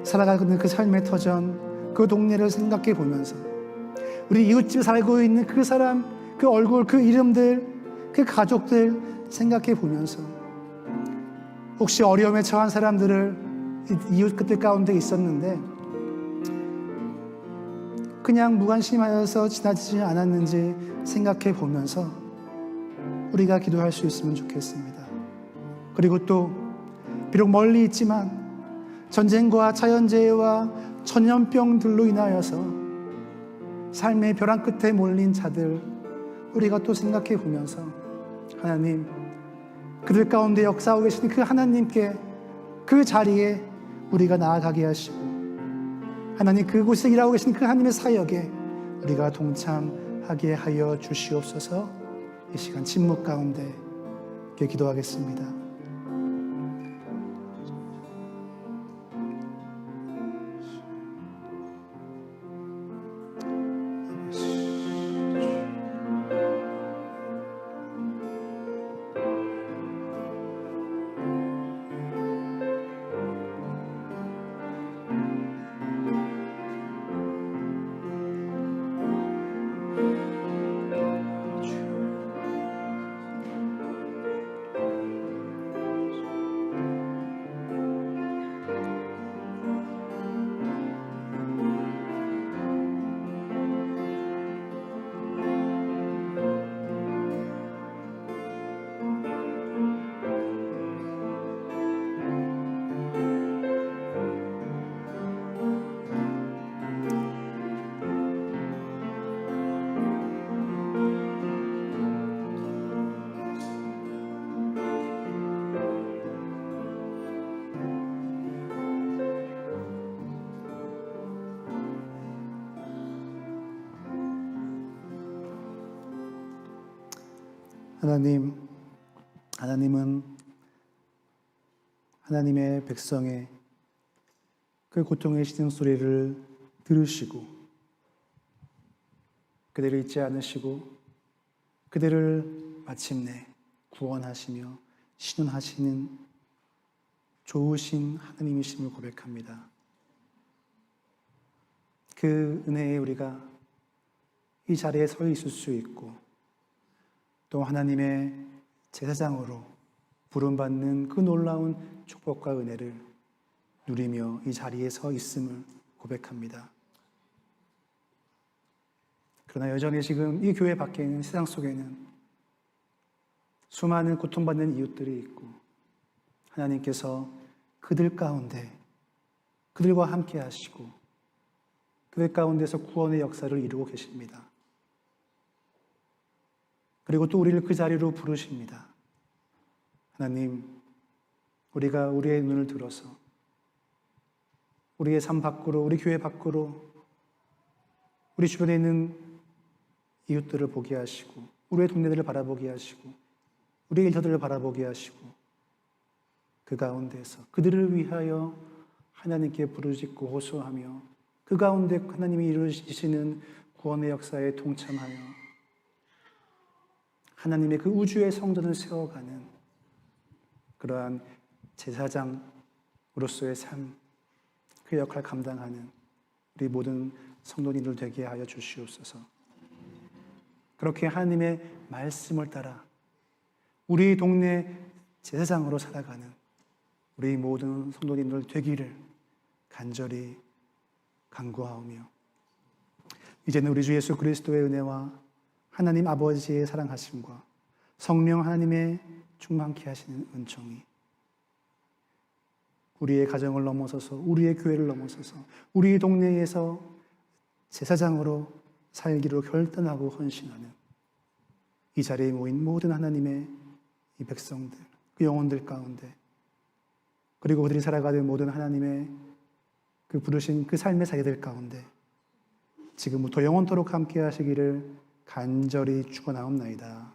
살아가는 그 삶의 터전, 그 동네를 생각해 보면서 우리 이웃집에 살고 있는 그 사람, 그 얼굴, 그 이름들, 그 가족들 생각해 보면서 혹시 어려움에 처한 사람들을 이웃들 가운데 있었는데 그냥 무관심하여서 지나치지 않았는지 생각해 보면서 우리가 기도할 수 있으면 좋겠습니다. 그리고 또 비록 멀리 있지만 전쟁과 자연재해와 전염병들로 인하여서 삶의 벼랑 끝에 몰린 자들 우리가 또 생각해 보면서 하나님, 그들 가운데 역사하고 계신 그 하나님께 그 자리에 우리가 나아가게 하시고, 하나님 그곳에 일하고 계신 그 하나님의 사역에 우리가 동참하게 하여 주시옵소서. 이 시간 침묵 가운데 기도하겠습니다. 하나님은 하나님의 백성의 그 고통의 신음소리를 들으시고 그들을 잊지 않으시고 그들을 마침내 구원하시며 신원하시는 좋으신 하나님이심을 고백합니다. 그 은혜에 우리가 이 자리에 서 있을 수 있고 또 하나님의 제사장으로 부름받는 그 놀라운 축복과 은혜를 누리며 이 자리에 서 있음을 고백합니다. 그러나 여전히 지금 이 교회 밖에 있는 세상 속에는 수많은 고통받는 이웃들이 있고 하나님께서 그들 가운데 그들과 함께 하시고 그들 가운데서 구원의 역사를 이루고 계십니다. 그리고 또 우리를 그 자리로 부르십니다. 하나님, 우리가 우리의 눈을 들어서 우리의 삶 밖으로, 우리 교회 밖으로, 우리 주변에 있는 이웃들을 보게 하시고, 우리의 동네들을 바라보게 하시고, 우리의 일터들을 바라보게 하시고, 그 가운데서 그들을 위하여 하나님께 부르짖고 호소하며 그 가운데 하나님이 이루시는 구원의 역사에 동참하여 하나님의 그 우주의 성전을 세워가는 그러한 제사장으로서의 삶, 그 역할 감당하는 우리 모든 성도님들 되게 하여 주시옵소서. 그렇게 하나님의 말씀을 따라 우리 동네 제사장으로 살아가는 우리 모든 성도님들 되기를 간절히 간구하오며, 이제는 우리 주 예수 그리스도의 은혜와 하나님 아버지의 사랑하심과 성령 하나님의 충만케 하시는 은총이 우리의 가정을 넘어서서, 우리의 교회를 넘어서서 우리 동네에서 제사장으로 살기로 결단하고 헌신하는 이 자리에 모인 모든 하나님의 이 백성들, 그 영혼들 가운데, 그리고 그들이 살아가는 모든 하나님의 그 부르신 그 삶의 자리들 가운데 지금부터 영원토록 함께 하시기를 간절히 축원하옵나이다.